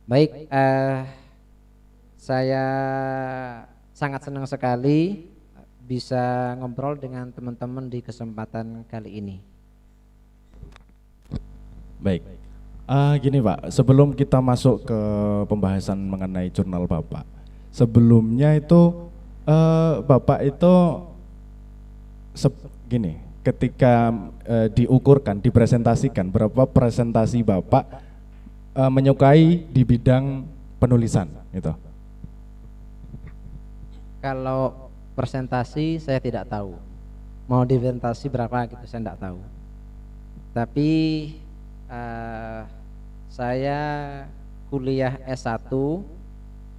Baik, saya sangat senang sekali bisa ngobrol dengan teman-teman di kesempatan kali ini. Baik, gini Pak, sebelum kita masuk ke pembahasan mengenai jurnal Bapak, sebelumnya itu Bapak itu gini, ketika diukurkan, dipresentasikan, berapa presentasi Bapak menyukai di bidang penulisan itu? Kalau presentasi saya tidak tahu, mau presentasi berapa gitu saya tidak tahu. Tapi saya kuliah S1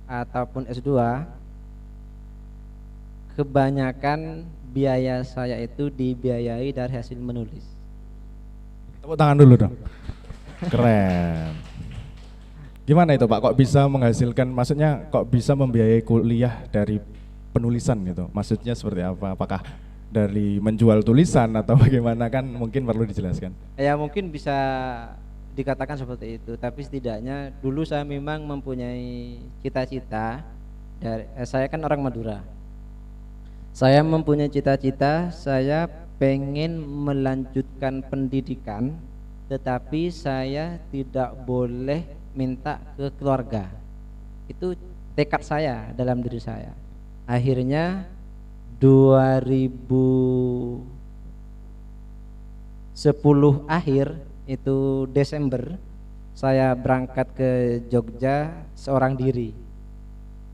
ataupun S2, kebanyakan biaya saya itu dibiayai dari hasil menulis. Tepuk tangan dulu dong. Keren. Gimana itu Pak, kok bisa menghasilkan, maksudnya kok bisa membiayai kuliah dari penulisan gitu? Maksudnya seperti apa? Apakah dari menjual tulisan atau bagaimana, kan mungkin perlu dijelaskan. Ya mungkin bisa dikatakan seperti itu, tapi setidaknya dulu saya memang mempunyai cita-cita. Saya kan orang Madura. Saya mempunyai cita-cita, saya pengen melanjutkan pendidikan, tetapi saya tidak boleh minta ke keluarga. Itu tekad saya dalam diri saya. Akhirnya 2010 akhir, itu Desember, saya berangkat ke Jogja seorang diri.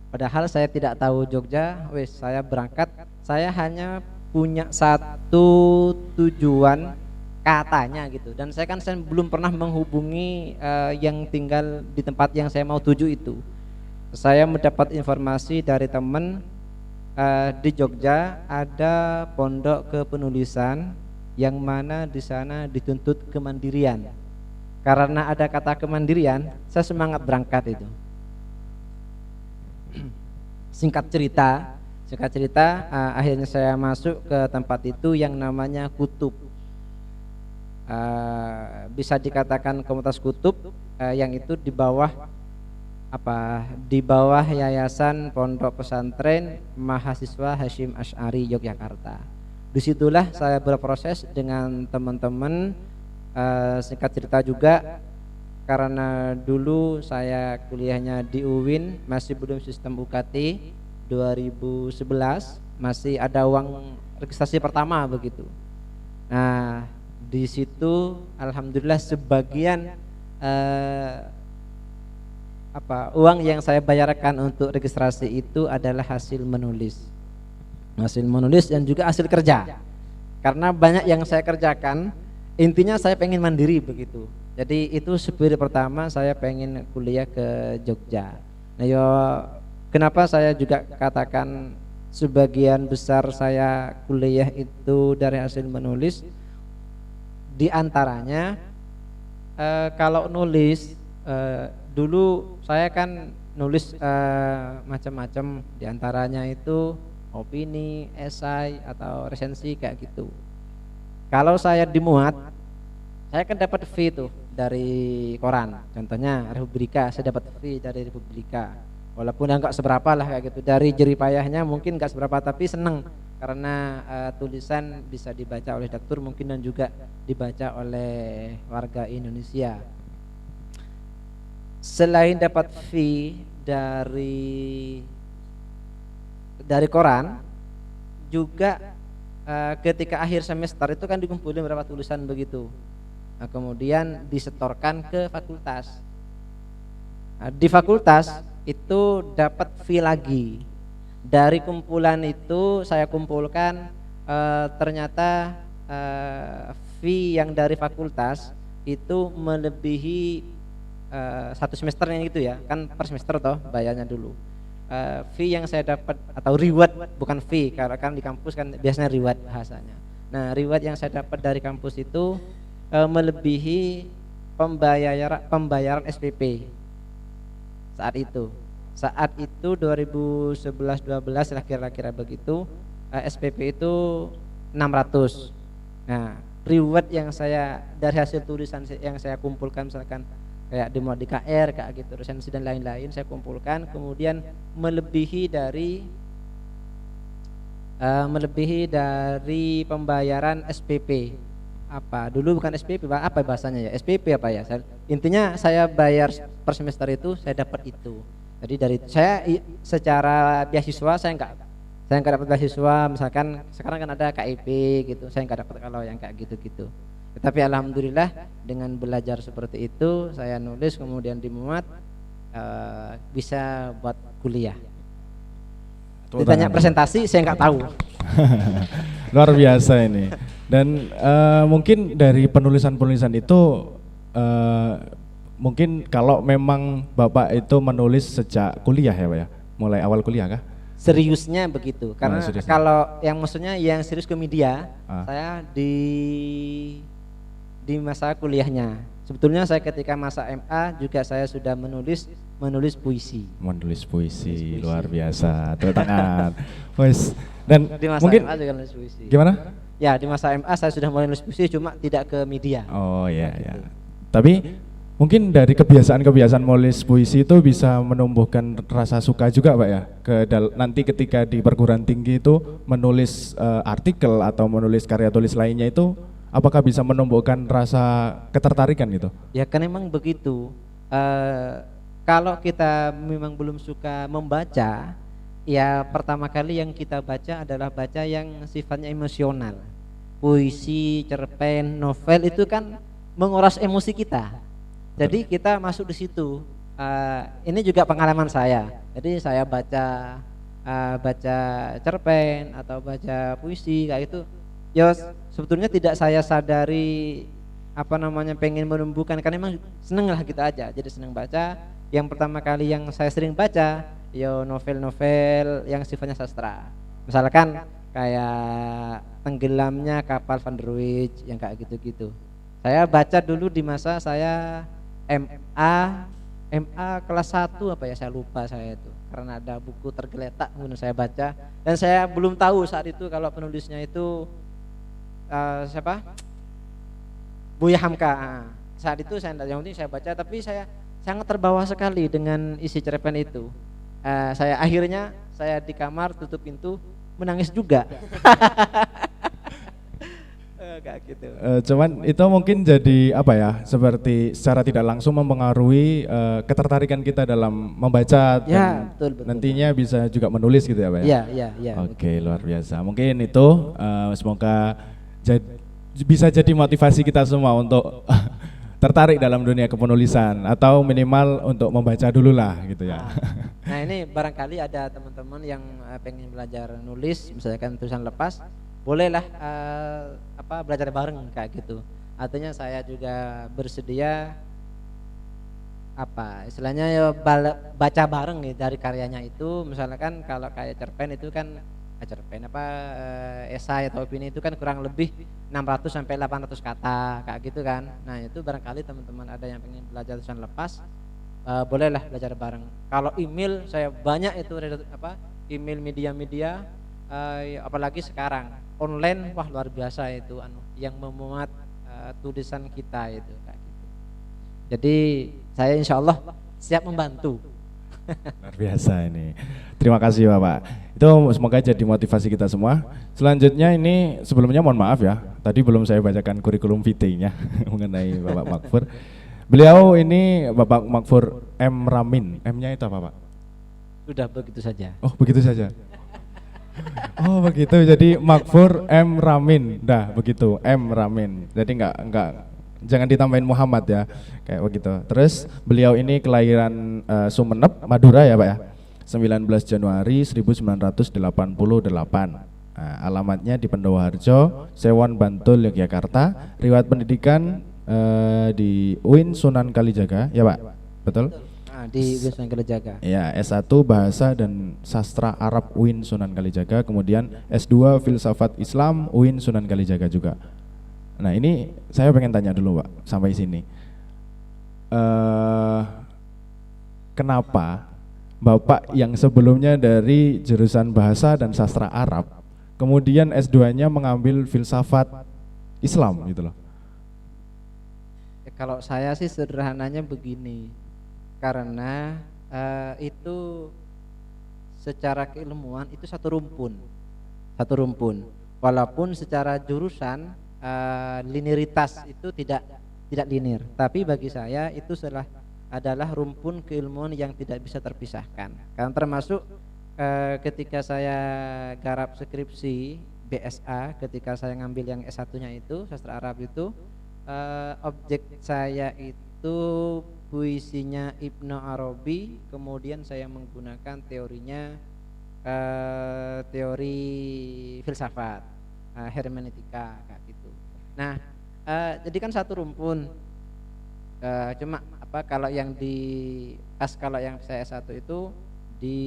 Padahal saya tidak tahu Jogja, saya berangkat, saya hanya punya satu tujuan katanya gitu, dan saya belum pernah menghubungi yang tinggal di tempat yang saya mau tuju itu. Saya mendapat informasi dari teman di Jogja ada pondok kepenulisan yang mana di sana dituntut kemandirian. Karena ada kata kemandirian, saya semangat berangkat itu. Singkat cerita, akhirnya saya masuk ke tempat itu yang namanya Kutub. Bisa dikatakan komunitas Kutub, yang itu di bawah Yayasan Pondok Pesantren Mahasiswa Hasyim Asy'ari Yogyakarta. Disitulah saya berproses dengan teman-teman. Singkat cerita juga, karena dulu saya kuliahnya di UIN, masih belum sistem UKT, 2011 masih ada uang registrasi pertama begitu. Nah, di situ alhamdulillah sebagian uang yang saya bayarkan untuk registrasi itu adalah hasil menulis dan juga hasil kerja. Karena banyak yang saya kerjakan, intinya saya pengen mandiri begitu. Jadi itu spirit pertama saya pengen kuliah ke Jogja. Nah, kenapa saya juga katakan sebagian besar saya kuliah itu dari hasil menulis? Di antaranya kalau nulis, dulu saya kan nulis macam-macam, di antaranya itu opini, esai atau resensi kayak gitu. Kalau saya dimuat, saya kan dapat fee tuh dari koran. Contohnya Republika, saya dapat fee dari Republika. Walaupun enggak seberapa lah kayak gitu. Dari jerih payahnya mungkin enggak seberapa, tapi seneng karena tulisan bisa dibaca oleh dokter mungkin, dan juga dibaca oleh warga Indonesia. Selain dapat fee dari koran, juga ketika akhir semester itu kan dikumpulin berapa tulisan begitu. Nah, kemudian disetorkan ke fakultas. Nah, di fakultas itu dapat fee lagi. Dari kumpulan itu saya kumpulkan, ternyata fee yang dari fakultas itu melebihi satu semesternya gitu ya, kan per semester toh bayarnya dulu. Fee yang saya dapat, atau reward, bukan fee, karena kan di kampus kan biasanya reward bahasanya. Nah, reward yang saya dapat dari kampus itu melebihi pembayaran SPP saat itu. Saat itu 2011-12 lah kira-kira begitu, SPP itu 600. Nah, reward yang saya dari hasil tulisan yang saya kumpulkan, misalkan kayak di mod di KR kayak gitu, resensi dan lain-lain saya kumpulkan, kemudian melebihi dari pembayaran SPP. Apa dulu bukan SPP Pak, apa bahasanya ya, SPP apa ya, intinya saya bayar per semester itu saya dapat itu. Jadi dari saya secara beasiswa saya nggak dapat beasiswa, misalkan sekarang kan ada KIP gitu, saya nggak dapat kalau yang kayak gitu-gitu. Tapi alhamdulillah dengan belajar seperti itu saya nulis kemudian dimuat, bisa buat kuliah. Ditanya presentasi saya nggak tahu. Luar biasa ini. Dan mungkin dari penulisan-penulisan itu mungkin kalau memang Bapak itu menulis sejak kuliah ya Pak ya? Mulai awal kuliah kah? Seriusnya begitu, karena seriusnya. kalau yang maksudnya yang serius ke media, saya di masa kuliahnya. Sebetulnya saya ketika masa MA juga saya sudah menulis puisi. Menulis puisi, luar biasa. Tepuk tangan. Wes. Dan Di masa mungkin MA juga nulis puisi. gimana? Ya, di masa MA saya sudah mulai nulis puisi, cuma tidak ke media. Oh iya ya. Tapi mungkin dari kebiasaan menulis puisi itu bisa menumbuhkan rasa suka juga Pak ya. Nanti ketika di perguruan tinggi itu menulis artikel atau menulis karya tulis lainnya itu, apakah bisa menumbuhkan rasa ketertarikan gitu? Ya kan memang begitu. Kalau kita memang belum suka membaca, ya pertama kali yang kita baca adalah baca yang sifatnya emosional. Puisi, cerpen, novel itu kan menguras emosi kita. Jadi kita masuk di situ. Ini juga pengalaman saya. Jadi saya baca cerpen atau baca puisi kayak itu. Ya sebetulnya tidak saya sadari pengen menumbuhkan, karena memang seneng lah gitu aja. Jadi seneng baca. Yang pertama kali yang saya sering baca ya novel-novel yang sifatnya sastra. Misalkan kayak Tenggelamnya Kapal Van der Wijk yang kayak gitu-gitu. Saya baca dulu di masa saya MA kelas 1 apa ya, saya lupa saya itu. Karena ada buku tergeletak kemudian saya baca, dan saya belum tahu saat itu kalau penulisnya itu siapa? Buya Hamka. Saat itu saya yang penting saya baca, tapi saya sangat terbawa sekali dengan isi cerpen itu. Saya akhirnya di kamar tutup pintu menangis juga. Kayak gitu. Cuman itu mungkin jadi seperti secara tidak langsung mempengaruhi ketertarikan kita dalam membaca dan betul. nantinya bisa juga menulis gitu ya Pak ya? Iya. Oke, luar biasa. Mungkin itu semoga bisa jadi motivasi kita semua untuk tertarik dalam dunia kepenulisan atau minimal untuk membaca dulu lah gitu ya. Nah ini barangkali ada teman-teman yang pengen belajar nulis, misalkan tulisan lepas, bolehlah belajar bareng kayak gitu. Artinya saya juga bersedia istilahnya ya baca bareng nih dari karyanya itu. Misalkan kalau kayak cerpen itu kan esai atau opini itu kan kurang lebih 600 sampai 800 kata kayak gitu kan. Nah itu barangkali teman-teman ada yang pengen belajar tulisan lepas, bolehlah belajar bareng. Kalau email saya banyak itu email media-media, apalagi sekarang online, wah luar biasa itu yang memuat tulisan kita itu kayak gitu. Jadi saya insya Allah siap membantu. Luar biasa ini. Terima kasih Bapak. Itu semoga jadi motivasi kita semua. Selanjutnya ini sebelumnya mohon maaf ya, tadi belum saya bacakan kurikulum vitae-nya mengenai Bapak Makfur. Beliau ini Bapak Makfur M. Ramin. M-nya itu apa Pak? Sudah begitu saja. Oh begitu saja. Oh begitu, jadi Makfur M. Ramin. Dah begitu, M. Ramin. Jadi enggak jangan ditambahin Muhammad ya, kayak begitu. Terus beliau ini kelahiran Sumeneb, Madura ya Pak ya, 19 Januari 1988. Alamatnya di Pendowarjo, Sewon, Bantul, Yogyakarta. Riwayat pendidikan di UIN Sunan Kalijaga ya Pak, betul? Di UIN Sunan Kalijaga. Ya, S1 Bahasa dan Sastra Arab UIN Sunan Kalijaga, kemudian S2 Filsafat Islam UIN Sunan Kalijaga juga. Nah ini saya pengen tanya dulu Pak sampai sini, kenapa Bapak yang sebelumnya dari jurusan Bahasa dan Sastra Arab kemudian S2-nya mengambil Filsafat Islam gitu loh? Kalau saya sih sederhananya begini, karena itu secara keilmuan itu satu rumpun. Walaupun secara jurusan linearitas itu tidak linear, tapi bagi saya itu adalah rumpun keilmuan yang tidak bisa terpisahkan. Karena termasuk ketika saya garap skripsi BSA, ketika saya ngambil yang S1-nya itu sastra Arab itu, objek saya itu puisinya Ibnu Arabi, kemudian saya menggunakan teorinya teori filsafat, hermeneutika kayak gitu. Nah, jadi kan satu rumpun. Cuma kalau yang kalau yang saya S1 itu di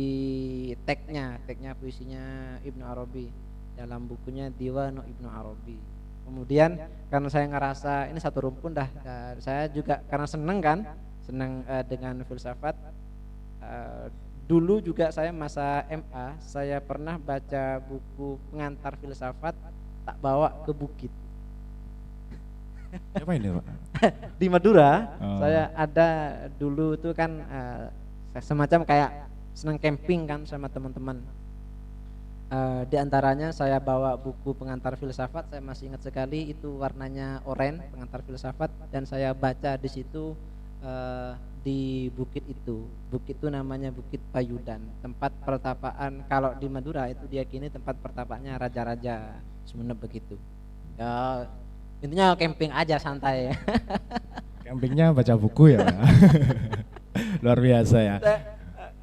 tagnya puisinya Ibnu Arabi dalam bukunya Diwanu Ibnu Arabi. Kemudian karena saya ngerasa ini satu rumpun dah, saya juga karena seneng dengan filsafat. Dulu juga saya masa MA saya pernah baca buku pengantar filsafat, tak bawa ke bukit. Apa ini Pak? Di Madura. Saya ada dulu tuh kan semacam kayak senang camping kan sama teman-teman. Di antaranya saya bawa buku pengantar filsafat, saya masih ingat sekali itu warnanya oranye, pengantar filsafat, dan saya baca di situ di bukit itu. Bukit itu namanya Bukit Payudan, tempat pertapaan, kalau di Madura itu diyakini tempat pertapaannya raja-raja Sumeneb begitu. Ya, intinya camping aja santai. Campingnya baca buku ya. Luar biasa ya.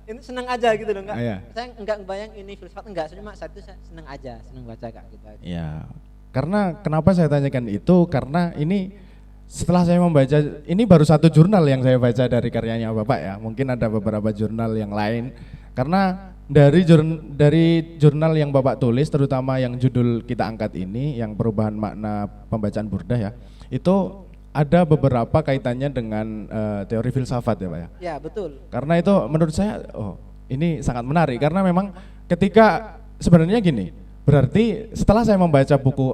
Ini senang aja gitu loh, enggak. Iya. Saya enggak bayang ini filsafat, enggak, cuma saat itu saya senang aja, senang baca kayak gitu aja. Ya. Karena kenapa saya tanyakan itu, karena ini setelah saya membaca, ini baru satu jurnal yang saya baca dari karyanya Bapak ya. Mungkin ada beberapa jurnal yang lain. Karena dari jurnal yang Bapak tulis, terutama yang judul kita angkat ini, yang perubahan makna pembacaan Burdah ya, itu ada beberapa kaitannya dengan teori filsafat ya Pak ya. Ya betul. Karena itu menurut saya, ini sangat menarik karena memang ketika sebenarnya gini, berarti setelah saya membaca buku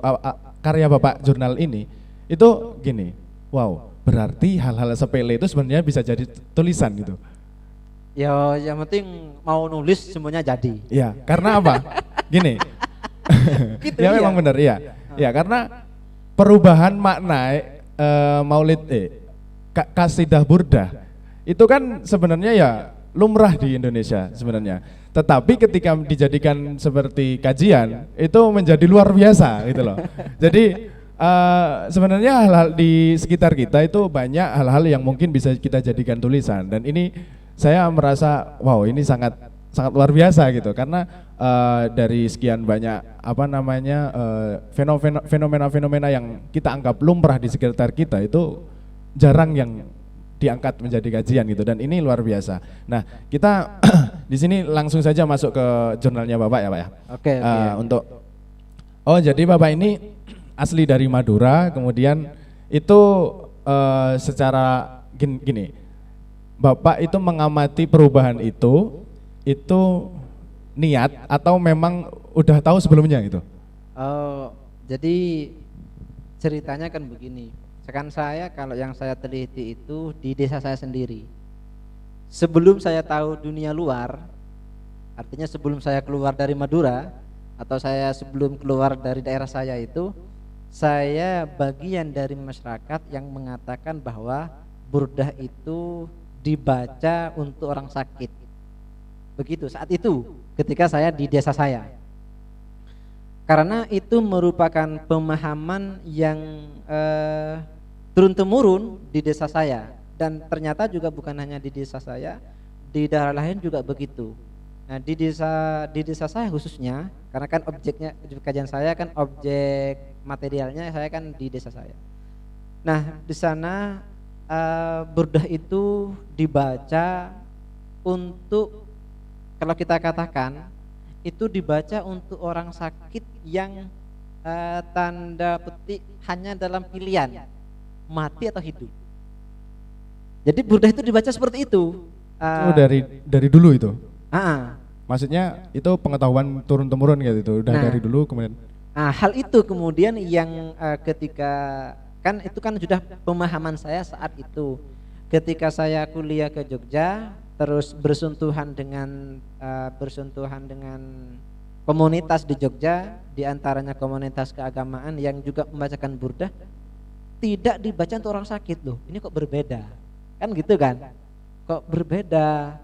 karya Bapak jurnal ini, itu gini, wow, berarti hal-hal sepele itu sebenarnya bisa jadi tulisan gitu. Ya yang penting mau nulis semuanya jadi. Iya, karena apa? Gini. Gitu, ya memang benar, iya. Ya karena perubahan makna maulid kasidah burdah itu kan sebenarnya ya lumrah di Indonesia sebenarnya. Tetapi ketika dijadikan seperti kajian itu menjadi luar biasa gitu loh. Jadi sebenarnya hal-hal di sekitar kita itu banyak hal-hal yang mungkin bisa kita jadikan tulisan, dan ini saya merasa wow, ini sangat luar biasa gitu karena dari sekian banyak fenomena-fenomena yang kita anggap lumrah di sekitar kita itu jarang yang diangkat menjadi kajian gitu, dan ini luar biasa. Nah, kita di sini langsung saja masuk ke jurnalnya Bapak ya Pak ya. Oke. Jadi Bapak ini asli dari Madura, kemudian itu secara gini, Bapak itu mengamati perubahan itu niat atau memang udah tahu sebelumnya gitu? Jadi ceritanya kan begini. Sekarang saya, kalau yang saya teliti itu di desa saya sendiri. Sebelum saya tahu dunia luar, artinya sebelum saya keluar dari Madura atau saya sebelum keluar dari daerah saya itu, saya bagian dari masyarakat yang mengatakan bahwa burdah itu dibaca untuk orang sakit. Begitu saat itu ketika saya di desa saya. Karena itu merupakan pemahaman yang turun-temurun di desa saya, dan ternyata juga bukan hanya di desa saya, di daerah lain juga begitu. Nah, di desa saya khususnya, karena kan objeknya kajian saya kan objek materialnya saya kan di desa saya. Nah, di sana burdah itu dibaca untuk, kalau kita katakan itu dibaca untuk orang sakit yang tanda petik hanya dalam pilihan mati atau hidup. Jadi burdah itu dibaca seperti itu. Itu dari dulu itu. Maksudnya itu pengetahuan turun temurun gitu, udah dari dulu kemudian. Hal itu kemudian yang ketika Kan itu kan sudah pemahaman saya saat itu. Ketika saya kuliah ke Jogja, terus bersentuhan dengan komunitas di Jogja, di antaranya komunitas keagamaan yang juga membacakan burdah, tidak dibaca untuk orang sakit loh. Ini kok berbeda? Kan gitu kan? Kok berbeda?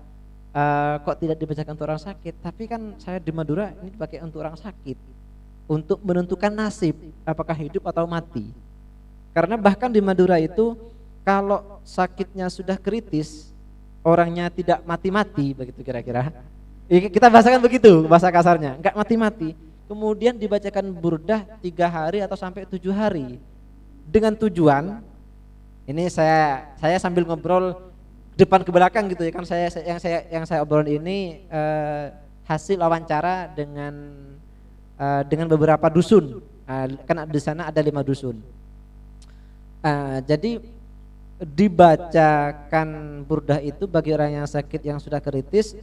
Kok tidak dibacakan untuk orang sakit? Tapi kan saya di Madura ini dipakai untuk orang sakit, untuk menentukan nasib, apakah hidup atau mati. Karena bahkan di Madura itu kalau sakitnya sudah kritis, orangnya tidak mati-mati, begitu kira-kira. Kita bahasakan begitu bahasa kasarnya, enggak mati-mati. Kemudian dibacakan burdah 3 hari atau sampai 7 hari. Dengan tujuan, ini saya sambil ngobrol depan ke belakang gitu ya kan, yang saya obrolin ini hasil wawancara dengan beberapa dusun. Kan di sana ada 5 dusun. Jadi dibacakan burdah itu bagi orang yang sakit yang sudah kritis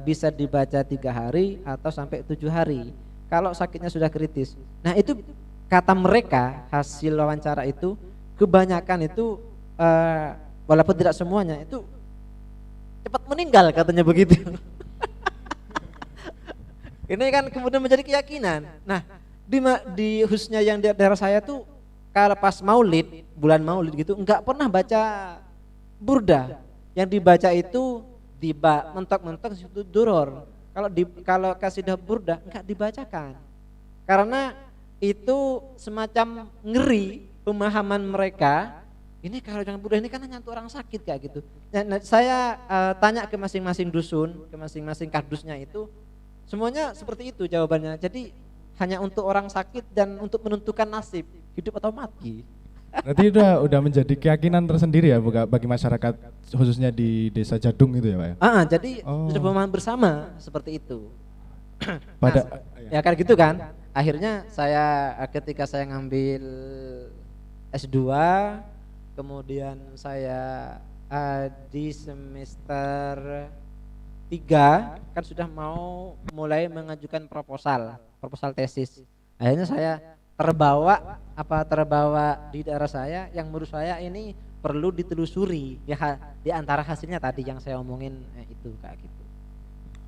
bisa dibaca 3 hari atau sampai 7 hari kalau sakitnya sudah kritis. Nah itu kata mereka, hasil wawancara itu kebanyakan itu walaupun tidak semuanya itu cepat meninggal katanya begitu. Ini kan kemudian menjadi keyakinan. Nah di khususnya yang di daerah saya tuh kalau pas Maulid, bulan Maulid gitu, enggak pernah baca burdah. Yang dibaca itu mentok-mentok situ duror. Kalau kasidah burdah enggak dibacakan. Karena itu semacam ngeri pemahaman mereka. Ini kalau jangan burdah ini kan hanya untuk orang sakit kayak gitu. Nah, saya tanya ke masing-masing dusun, ke masing-masing kardusnya itu, semuanya seperti itu jawabannya. Jadi hanya untuk orang sakit dan untuk menentukan nasib hidup atau mati. Berarti udah menjadi keyakinan tersendiri ya bagi masyarakat khususnya di Desa Jadung itu ya Pak ya? Jadi sudah pemahaman bersama seperti itu. Ya kan gitu kan. Akhirnya saya ketika saya ngambil S2, kemudian saya di semester 3 kan sudah mau mulai mengajukan proposal tesis. Akhirnya saya terbawa di daerah saya yang menurut saya ini perlu ditelusuri ya, di antara hasilnya tadi yang saya omongin itu kayak gitu.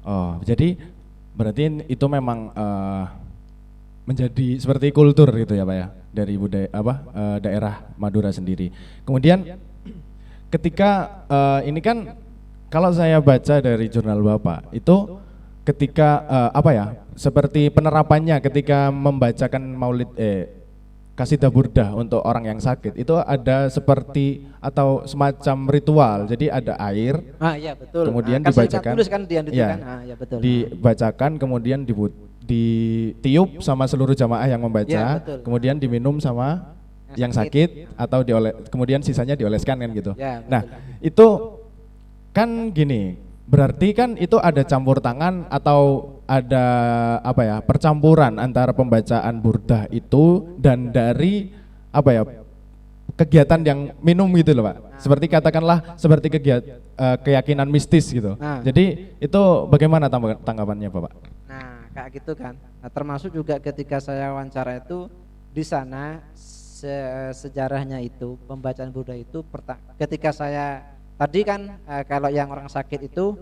Oh, jadi berarti itu memang menjadi seperti kultur gitu ya Pak ya dari budaya daerah Madura sendiri. Kemudian ketika ini kan kalau saya baca dari jurnal Bapak itu ketika seperti penerapannya ketika membacakan maulid kasidah burdah untuk orang yang sakit itu ada seperti atau semacam ritual. Jadi ada air. Iya betul. Kemudian dibacakan. Ya, betul. Dibacakan kemudian ditiup sama seluruh jamaah yang membaca. Ya, betul. Kemudian diminum sama yang sakit atau kemudian sisanya dioleskan kan gitu. Ya, nah, itu kan gini, berarti kan itu ada campur tangan atau ada percampuran antara pembacaan burdah itu dan dari kegiatan yang minum gitu loh Pak. Seperti katakanlah seperti keyakinan mistis gitu. Jadi itu bagaimana tanggapannya Bapak? Nah kayak gitu kan. Nah, termasuk juga ketika saya wawancara itu di sana sejarahnya itu pembacaan burdah itu ketika saya tadi kan kalau yang orang sakit itu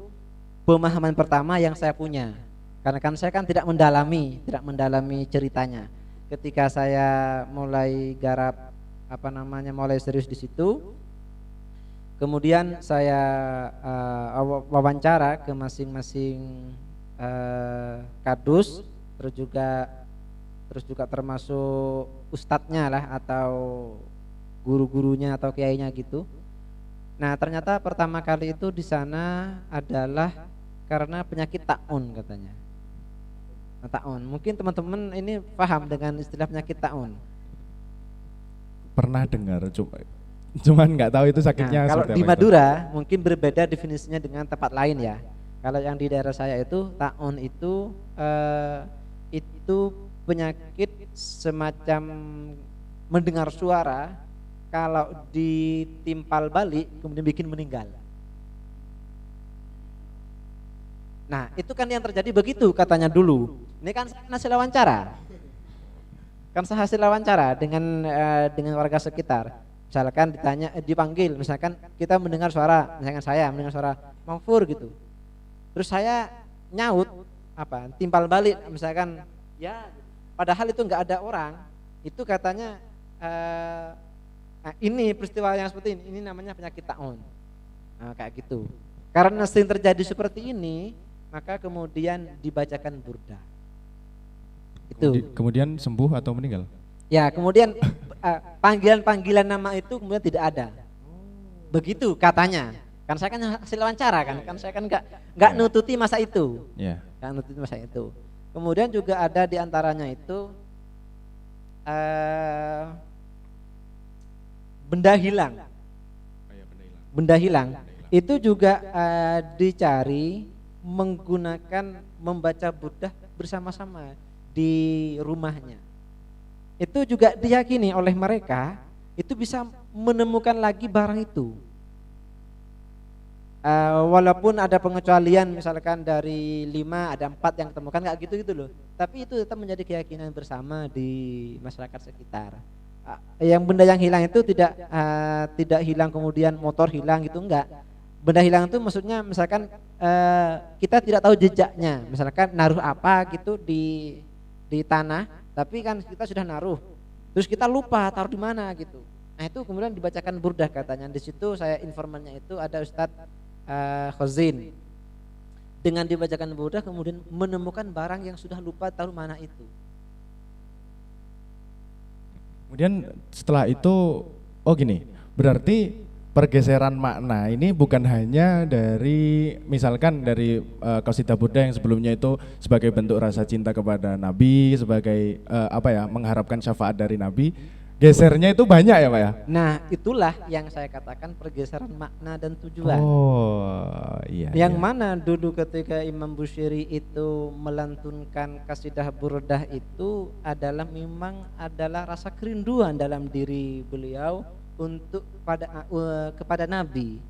pemahaman pertama yang saya punya, karena kan saya kan tidak mendalami ceritanya. Ketika saya mulai garap mulai serius di situ, kemudian saya wawancara ke masing-masing kadus, terus juga termasuk ustadznya lah atau guru-gurunya atau kiainya gitu. Nah ternyata pertama kali itu di sana adalah karena penyakit taun katanya. Taun, mungkin teman-teman ini paham dengan istilah penyakit taun? Pernah dengar, cuman nggak tahu itu sakitnya. Kalau di Madura mungkin berbeda definisinya dengan tempat lain ya. Kalau yang di daerah saya itu taun itu penyakit semacam mendengar suara, kalau ditimpal balik kemudian bikin meninggal. Nah itu kan yang terjadi begitu katanya dulu. Ini kan hasil wawancara. Kan saya hasil wawancara dengan warga sekitar. Misalkan ditanya, dipanggil, misalkan kita mendengar suara, misalkan saya mendengar suara Mangfur gitu. Terus saya nyaut timpal balik, misalkan ya, padahal itu nggak ada orang, itu katanya ini peristiwa yang seperti ini namanya penyakit ta'un. Nah, kayak gitu. Karena sering terjadi seperti ini, maka kemudian dibacakan burda. Itu. Kemudian sembuh atau meninggal? Ya, kemudian panggilan-panggilan nama itu kemudian tidak ada. Begitu katanya. Kan saya kan hasil wawancara kan saya kan nggak nututi masa itu. Iya. Nggak nututi masa itu. Kemudian juga ada di antaranya itu benda hilang. Benda hilang. Itu juga dicari menggunakan membaca burdah bersama-sama di rumahnya. Itu juga diyakini oleh mereka itu bisa menemukan lagi barang itu. Walaupun ada pengecualian, misalkan dari 5 ada 4 yang ditemukan, nggak gitu loh. Tapi itu tetap menjadi keyakinan bersama di masyarakat sekitar. Yang benda yang hilang itu tidak hilang kemudian motor hilang gitu, enggak. Benda hilang itu maksudnya misalkan kita tidak tahu jejaknya, misalkan naruh apa gitu di tanah, tapi kan kita sudah naruh, terus kita lupa taruh di mana gitu. Nah itu kemudian dibacakan burdah katanya. Di situ saya informannya itu ada Ustadz Khozin. Dengan dibacakan burdah kemudian menemukan barang yang sudah lupa taruh mana itu. Kemudian setelah itu, gini, berarti pergeseran makna ini bukan hanya dari misalkan dari qasidah burdah yang sebelumnya itu sebagai bentuk rasa cinta kepada Nabi, sebagai mengharapkan syafaat dari Nabi, gesernya itu banyak ya Pak ya? Nah itulah yang saya katakan pergeseran makna dan tujuan. Iya. Yang mana dulu ketika Imam Busiri itu melantunkan qasidah burdah itu memang adalah rasa kerinduan dalam diri beliau untuk kepada Nabi.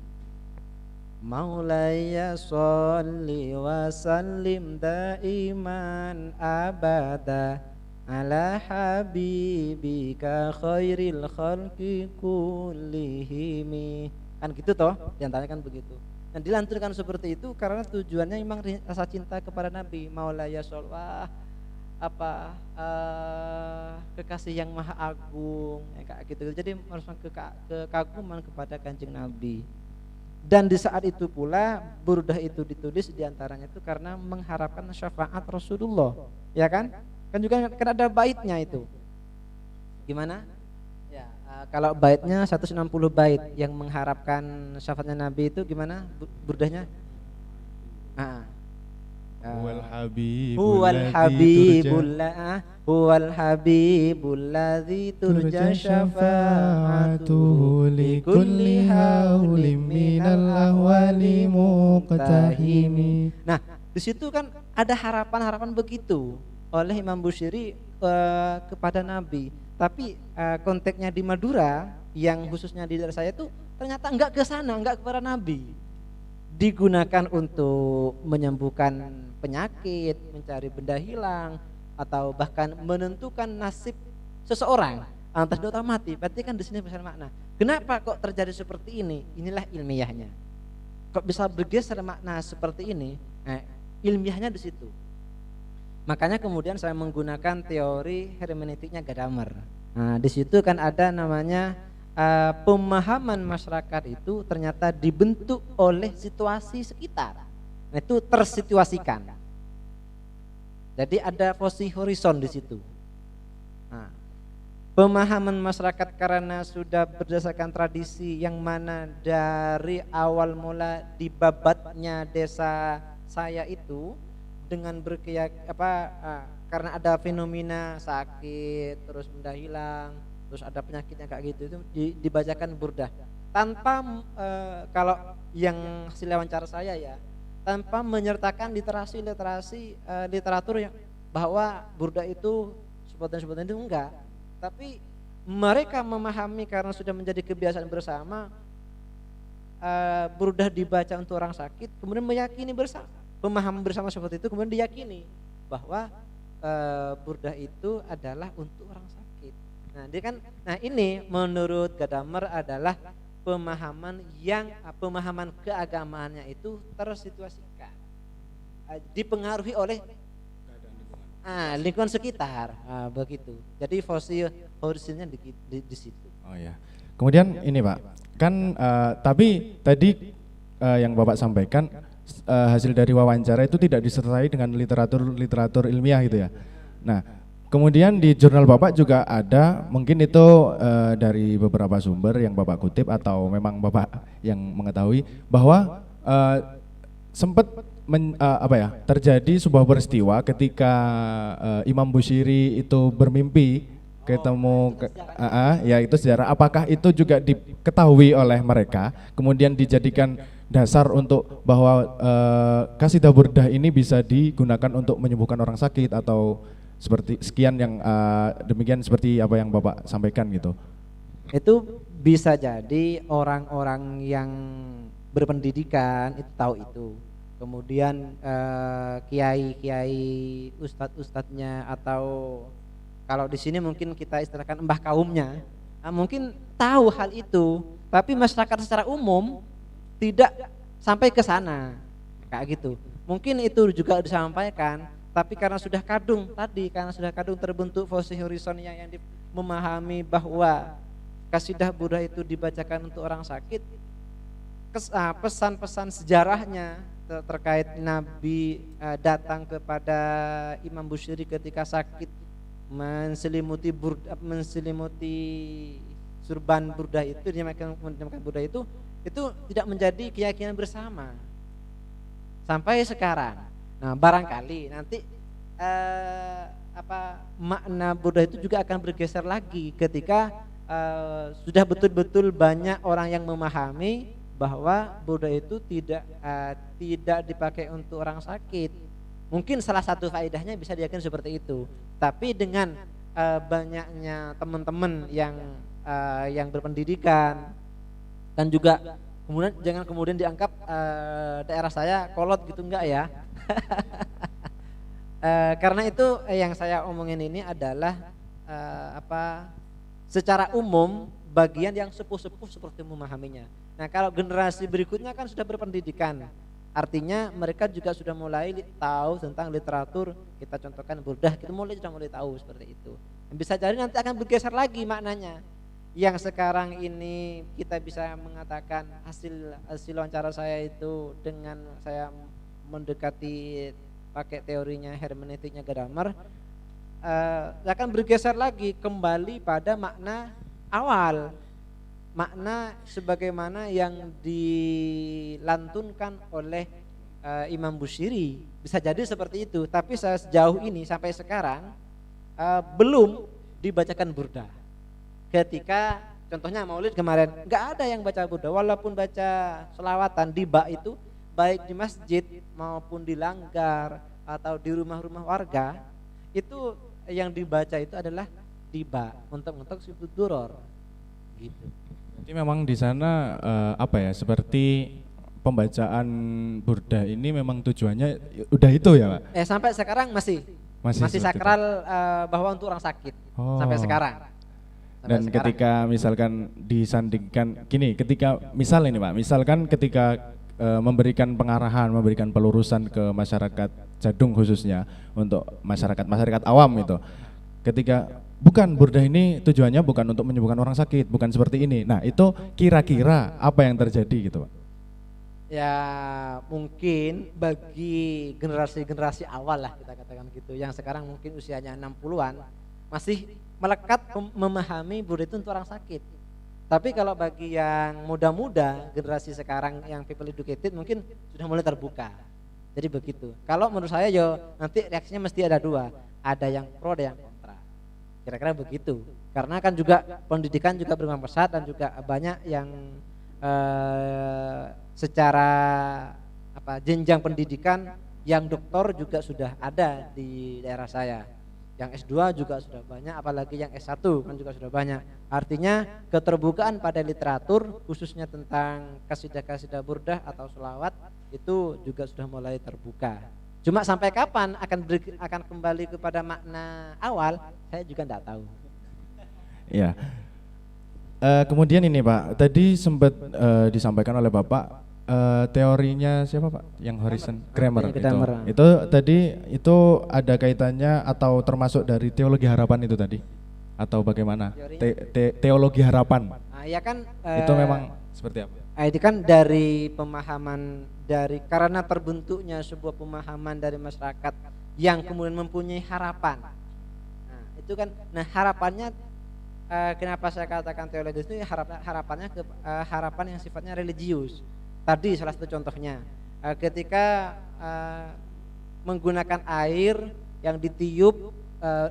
Maulaya sholli wa sallim daiman abada ala habibika khairil khalqi kullihimi. Kan gitu toh, diantaranya kan begitu. Dan dilanturkan seperti itu karena tujuannya memang rasa cinta kepada Nabi. Maulaya sholli kekasih yang maha agung kayak gitu. Jadi harus kekaguman kepada Kanjeng Nabi. Dan di saat itu pula burdah itu ditulis diantaranya itu karena mengharapkan syafaat Rasulullah, ya kan? Kan juga kan ada baitnya itu. Gimana? Ya, kalau baitnya 160 bait yang mengharapkan syafaatnya Nabi itu gimana burdahnya? Huwal habibul ladzi turja syafa'atuhu li kulli haulim minal ahwali muqtahimi. Nah, di situ kan ada harapan-harapan begitu oleh Imam Busiri kepada Nabi. Tapi konteksnya di Madura yang khususnya di daerah saya itu ternyata enggak ke sana, enggak kepada Nabi. Digunakan untuk menyembuhkan penyakit, mencari benda hilang, atau bahkan menentukan nasib seseorang antara hidup atau mati. Berarti kan di sini besar makna. Kenapa kok terjadi seperti ini? Inilah ilmiahnya. Kok bisa bergeser makna seperti ini? Ilmiahnya di situ. Makanya kemudian saya menggunakan teori hermeneutiknya Gadamer. Nah, di situ kan ada namanya pemahaman masyarakat itu ternyata dibentuk oleh situasi sekitar. Nah, itu tersituasikan. Jadi ada posisi horizon di situ. Nah, pemahaman masyarakat karena sudah berdasarkan tradisi yang mana dari awal mula dibabatnya desa saya itu dengan karena ada fenomena sakit terus benda hilang, terus ada penyakitnya kayak gitu, itu dibacakan burdah tanpa kalau yang hasil wawancara saya ya, tanpa menyertakan literatur yang bahwa burdah itu sebutan itu enggak, tapi mereka memahami karena sudah menjadi kebiasaan bersama. Burdah dibaca untuk orang sakit, kemudian meyakini bersama, pemahaman bersama seperti itu, kemudian diyakini bahwa burdah itu adalah untuk orang sakit. Nah, dia kan, nah ini menurut Gadamer adalah pemahaman keagamaannya itu tersituasikan, dipengaruhi oleh lingkungan sekitar, begitu. Jadi fosilnya di situ. Oh ya. Kemudian ini Pak, kan tapi tadi yang Bapak sampaikan hasil dari wawancara itu tidak disertai dengan literatur ilmiah gitu ya. Nah, kemudian di jurnal Bapak juga ada, mungkin itu dari beberapa sumber yang Bapak kutip atau memang Bapak yang mengetahui bahwa sempat terjadi sebuah peristiwa ketika Imam Bushiri itu bermimpi ketemu ya itu sejarah. Apakah itu juga diketahui oleh mereka kemudian dijadikan dasar untuk bahwa Qasidah Burdah ini bisa digunakan untuk menyembuhkan orang sakit atau seperti sekian yang demikian seperti apa yang Bapak sampaikan gitu? Itu bisa jadi orang-orang yang berpendidikan itu tahu itu. Kemudian kiai-kiai, ustadz-ustadznya, atau kalau di sini mungkin kita istilahkan mbah kaumnya, mungkin tahu hal itu, tapi masyarakat secara umum tidak sampai ke sana, kayak gitu. Mungkin itu juga disampaikan, tapi karena sudah kadung terbentuk fosil horizonnya yang memahami bahwa Qasidah Burdah itu dibacakan untuk orang sakit, pesan-pesan sejarahnya terkait Nabi datang kepada Imam Bushiri ketika sakit, menselimuti surban Burdah itu, dinamakan Burdah itu tidak menjadi keyakinan bersama sampai sekarang. Nah, barangkali nanti makna Burdah itu juga akan bergeser lagi ketika sudah betul-betul banyak orang yang memahami bahwa Burdah itu tidak dipakai untuk orang sakit. Mungkin salah satu faedahnya bisa diyakini seperti itu. Tapi dengan banyaknya teman-teman yang berpendidikan, dan juga jangan kemudian dianggap daerah saya kolot gitu, enggak ya. Karena itu yang saya omongin ini adalah secara umum bagian yang sepuh-sepuh seperti memahaminya. Nah, kalau generasi berikutnya kan sudah berpendidikan, artinya mereka juga sudah mulai tahu tentang literatur. Kita contohkan Burdah, kita sudah mulai tahu seperti itu. Bisa jadi nanti akan bergeser lagi maknanya. Yang sekarang ini kita bisa mengatakan hasil wawancara saya itu dengan saya mendekati pakai teorinya hermeneutiknya Gadamer, akan bergeser lagi kembali pada makna awal, makna sebagaimana yang dilantunkan oleh Imam Bushiri. Bisa jadi seperti itu, tapi sejauh ini sampai sekarang belum dibacakan Burdah. Ketika contohnya Maulid kemarin nggak ada yang baca Burdah, walaupun baca selawatan di bak itu baik di masjid maupun di langgar atau di rumah-rumah warga, itu yang dibaca itu adalah di bak untuk sifat duror gitu. Jadi memang di sana seperti pembacaan Burdah ini memang tujuannya udah itu ya Pak? Sampai sekarang masih sakral bahwa untuk orang sakit sampai sekarang. Dan ketika misalkan disandingkan gini, ketika misalkan ketika memberikan pengarahan, memberikan pelurusan ke masyarakat Jadung khususnya untuk masyarakat awam itu, ketika bukan Burdah ini tujuannya bukan untuk menyembuhkan orang sakit, bukan seperti ini. Nah, itu kira-kira apa yang terjadi gitu Pak? Ya mungkin bagi generasi awal lah kita katakan gitu, yang sekarang mungkin usianya 60-an masih melekat memahami Burdah itu untuk orang sakit. Tapi kalau bagi yang muda-muda, generasi sekarang yang people educated mungkin sudah mulai terbuka. Jadi begitu. Kalau menurut saya nanti reaksinya mesti ada dua, ada yang pro, ada yang kontra. Kira-kira begitu. Karena kan juga pendidikan juga berkembang pesat dan juga banyak yang secara jenjang pendidikan yang doktor juga sudah ada di daerah saya. Yang S2 juga sudah banyak, apalagi yang S1 kan juga sudah banyak. Artinya keterbukaan pada literatur khususnya tentang kasidah-kasidah Burdah atau selawat itu juga sudah mulai terbuka. Cuma sampai kapan akan kembali kepada makna awal, saya juga tidak tahu. Ya. Kemudian ini Pak, tadi sempat disampaikan oleh Bapak teorinya siapa Pak? Yang Horizon Kramer itu. Itu tadi itu ada kaitannya atau termasuk dari teologi harapan itu tadi? Atau bagaimana? Teologi harapan. Nah, ya kan itu memang seperti apa? Itu kan dari pemahaman karena terbentuknya sebuah pemahaman dari masyarakat yang kemudian mempunyai harapan. Nah, itu kan harapannya kenapa saya katakan teologis itu harapannya harapan yang sifatnya religius. Tadi salah satu contohnya ketika menggunakan air yang ditiup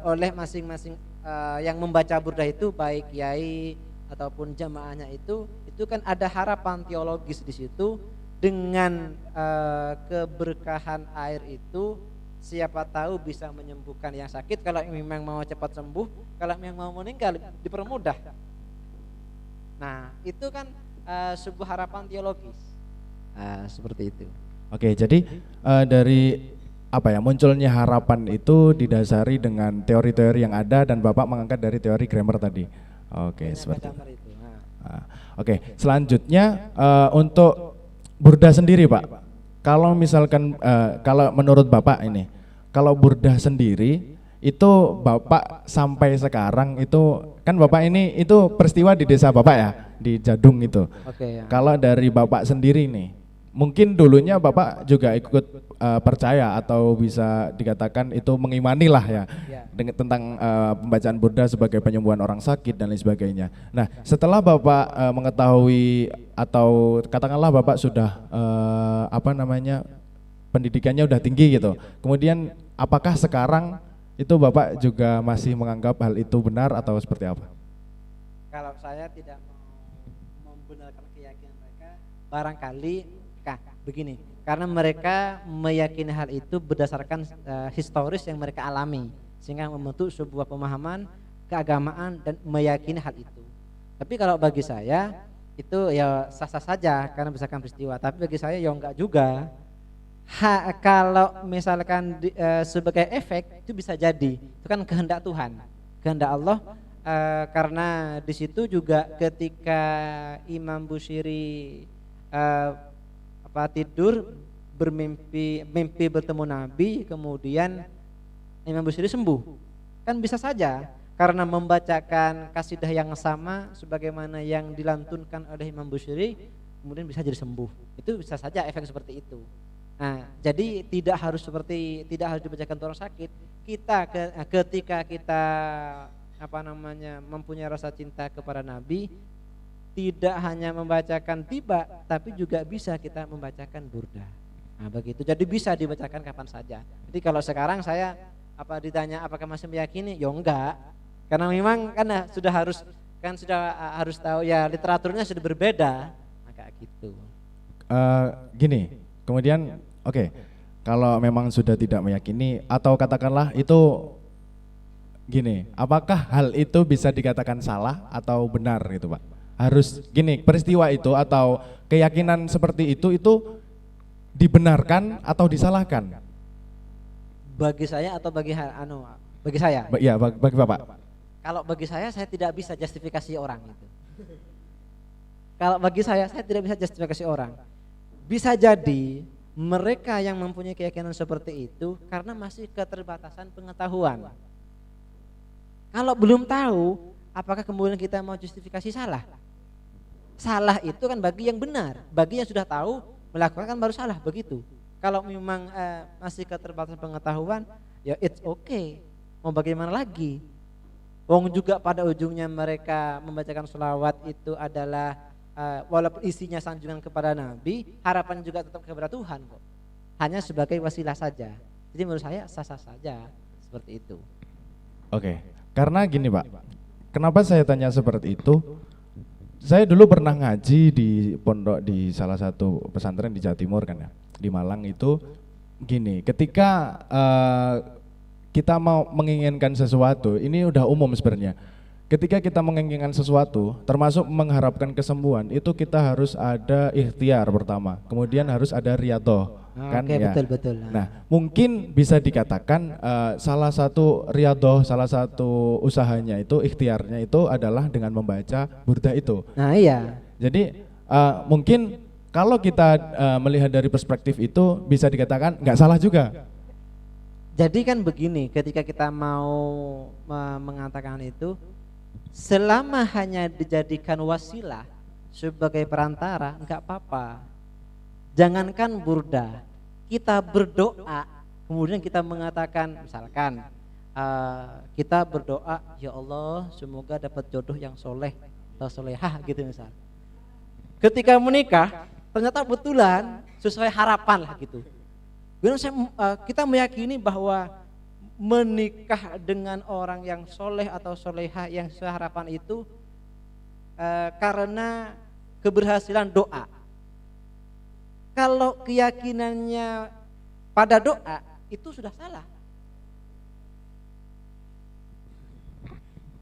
oleh masing-masing yang membaca burdah itu, baik kiai ataupun jamaahnya itu kan ada harapan teologis di situ. Dengan keberkahan air itu, siapa tahu bisa menyembuhkan yang sakit. Kalau memang mau cepat sembuh, kalau memang mau meninggal dipermudah. Nah, itu kan sebuah harapan teologis. Seperti itu. Oke, jadi dari munculnya harapan itu didasari dengan teori-teori yang ada dan Bapak mengangkat dari teori Kramer tadi. Oke, seperti itu. Oke, selanjutnya untuk burdah sendiri Pak. Kalau misalkan kalau menurut Bapak ini, kalau burdah sendiri itu Bapak sampai sekarang itu kan Bapak ini itu peristiwa di desa Bapak ya, di Jadung itu. Oke, ya. Kalau dari Bapak sendiri nih, mungkin dulunya Bapak juga ikut percaya atau bisa dikatakan itu mengimani lah ya, dengan tentang pembacaan burdah sebagai penyembuhan orang sakit dan lain sebagainya. Nah, setelah Bapak mengetahui atau katakanlah Bapak sudah pendidikannya udah tinggi gitu, kemudian apakah sekarang itu Bapak juga masih menganggap hal itu benar atau seperti apa? Kalau saya tidak mau membenarkan keyakinan mereka, barangkali begini, karena mereka meyakini hal itu berdasarkan historis yang mereka alami, sehingga membentuk sebuah pemahaman keagamaan dan meyakini hal itu. Tapi kalau bagi saya itu ya sah-sah saja karena berdasarkan peristiwa. Tapi bagi saya ya enggak juga. Kalau misalkan sebagai efek itu bisa jadi, itu kan kehendak Tuhan, kehendak Allah. Karena di situ juga ketika Imam Bushiri tidur mimpi bertemu Nabi, kemudian Imam Bushiri sembuh, kan bisa saja karena membacakan kasidah yang sama sebagaimana yang dilantunkan oleh Imam Bushiri, kemudian bisa jadi sembuh. Itu bisa saja efek seperti itu. Nah, jadi tidak harus dibacakan orang sakit. Ketika kita mempunyai rasa cinta kepada Nabi, tidak hanya membacakan tiba, tapi juga bisa kita membacakan burdah. Nah, begitu. Jadi bisa dibacakan kapan saja. Jadi kalau sekarang saya ditanya apakah masih meyakini? Ya enggak. Karena memang sudah harus tahu ya, literaturnya sudah berbeda. Maka gitu. Gini, kemudian kalau memang sudah tidak meyakini atau katakanlah itu gini, apakah hal itu bisa dikatakan salah atau benar gitu Pak? Harus gini, peristiwa itu atau keyakinan seperti itu dibenarkan atau disalahkan? Bagi saya atau bagi saya? Iya, bagi Bapak. Kalau bagi saya tidak bisa justifikasi orang itu. Kalau bagi saya tidak bisa justifikasi orang. Bisa jadi mereka yang mempunyai keyakinan seperti itu karena masih keterbatasan pengetahuan. Kalau belum tahu, apakah kemudian kita mau justifikasi salah? Salah itu kan bagi yang benar, bagi yang sudah tahu melakukan kan baru salah, begitu. Kalau memang masih keterbatasan pengetahuan, ya it's okay. Mau bagaimana lagi? Wong juga pada ujungnya mereka membacakan sholawat itu adalah walaupun isinya sanjungan kepada Nabi, harapan juga tetap kepada Tuhan kok. Hanya sebagai wasilah saja. Jadi menurut saya sah-sah saja seperti itu. Oke, karena gini Pak, kenapa saya tanya seperti itu? Saya dulu pernah ngaji di pondok di salah satu pesantren di Jawa Timur kan ya, di Malang itu. Gini, ketika kita mau menginginkan sesuatu, ini udah umum sebenarnya. Ketika kita menginginkan sesuatu, termasuk mengharapkan kesembuhan, itu kita harus ada ikhtiar pertama, kemudian harus ada riyadhah. kan Oke, ya. betul betul. Nah, mungkin bisa dikatakan salah satu riyadhah, salah satu usahanya itu ikhtiarnya itu adalah dengan membaca burdah itu. Nah, iya. Jadi mungkin kalau kita melihat dari perspektif itu bisa dikatakan nggak salah juga. Jadi kan begini, ketika kita mau mengatakan itu, selama hanya dijadikan wasilah sebagai perantara, enggak apa-apa. Jangankan burda, kita berdoa, kemudian kita mengatakan, misalkan kita berdoa, ya Allah semoga dapat jodoh yang soleh atau solehah gitu misal. Ketika menikah, ternyata betulan sesuai harapan lah gitu. Kita meyakini bahwa menikah dengan orang yang soleh atau solehah yang sesuai harapan itu karena keberhasilan doa. Kalau keyakinannya pada doa itu sudah salah.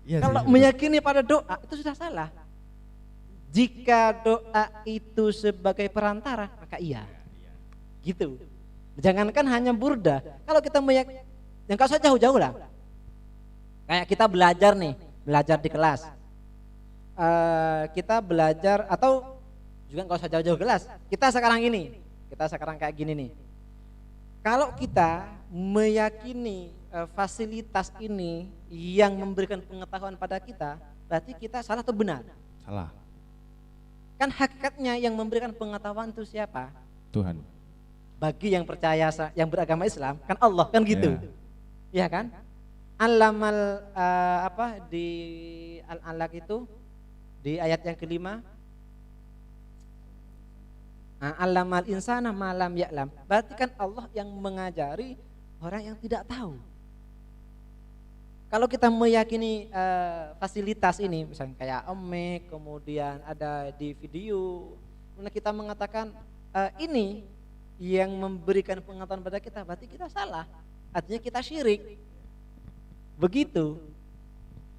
Iya Kalau sih, meyakini pada doa itu sudah salah. Jika doa itu sebagai perantara maka iya. Gitu. Jangankan hanya burda. Kalau kita meyakini, yang kau usah jauh-jauh lah. Kayak kita belajar nih, belajar di kelas. Kita belajar atau juga nggak usah jauh-jauh kelas. Kita sekarang kayak gini nih. Kalau kita meyakini fasilitas ini yang memberikan pengetahuan pada kita, berarti kita salah atau benar? salah. Kan hakikatnya yang memberikan pengetahuan itu siapa? Tuhan. Bagi yang percaya, yang beragama Islam, kan Allah, kan gitu. Iya kan? Alamal di Al-Alaq itu di ayat yang kelima, alamal insana malam ya'lam. Berarti kan Allah yang mengajari orang yang tidak tahu. Kalau kita meyakini fasilitas ini, misalnya kayak Omek, kemudian ada di video, kita mengatakan ini yang memberikan pengetahuan pada kita, berarti kita salah. Artinya kita syirik. Begitu.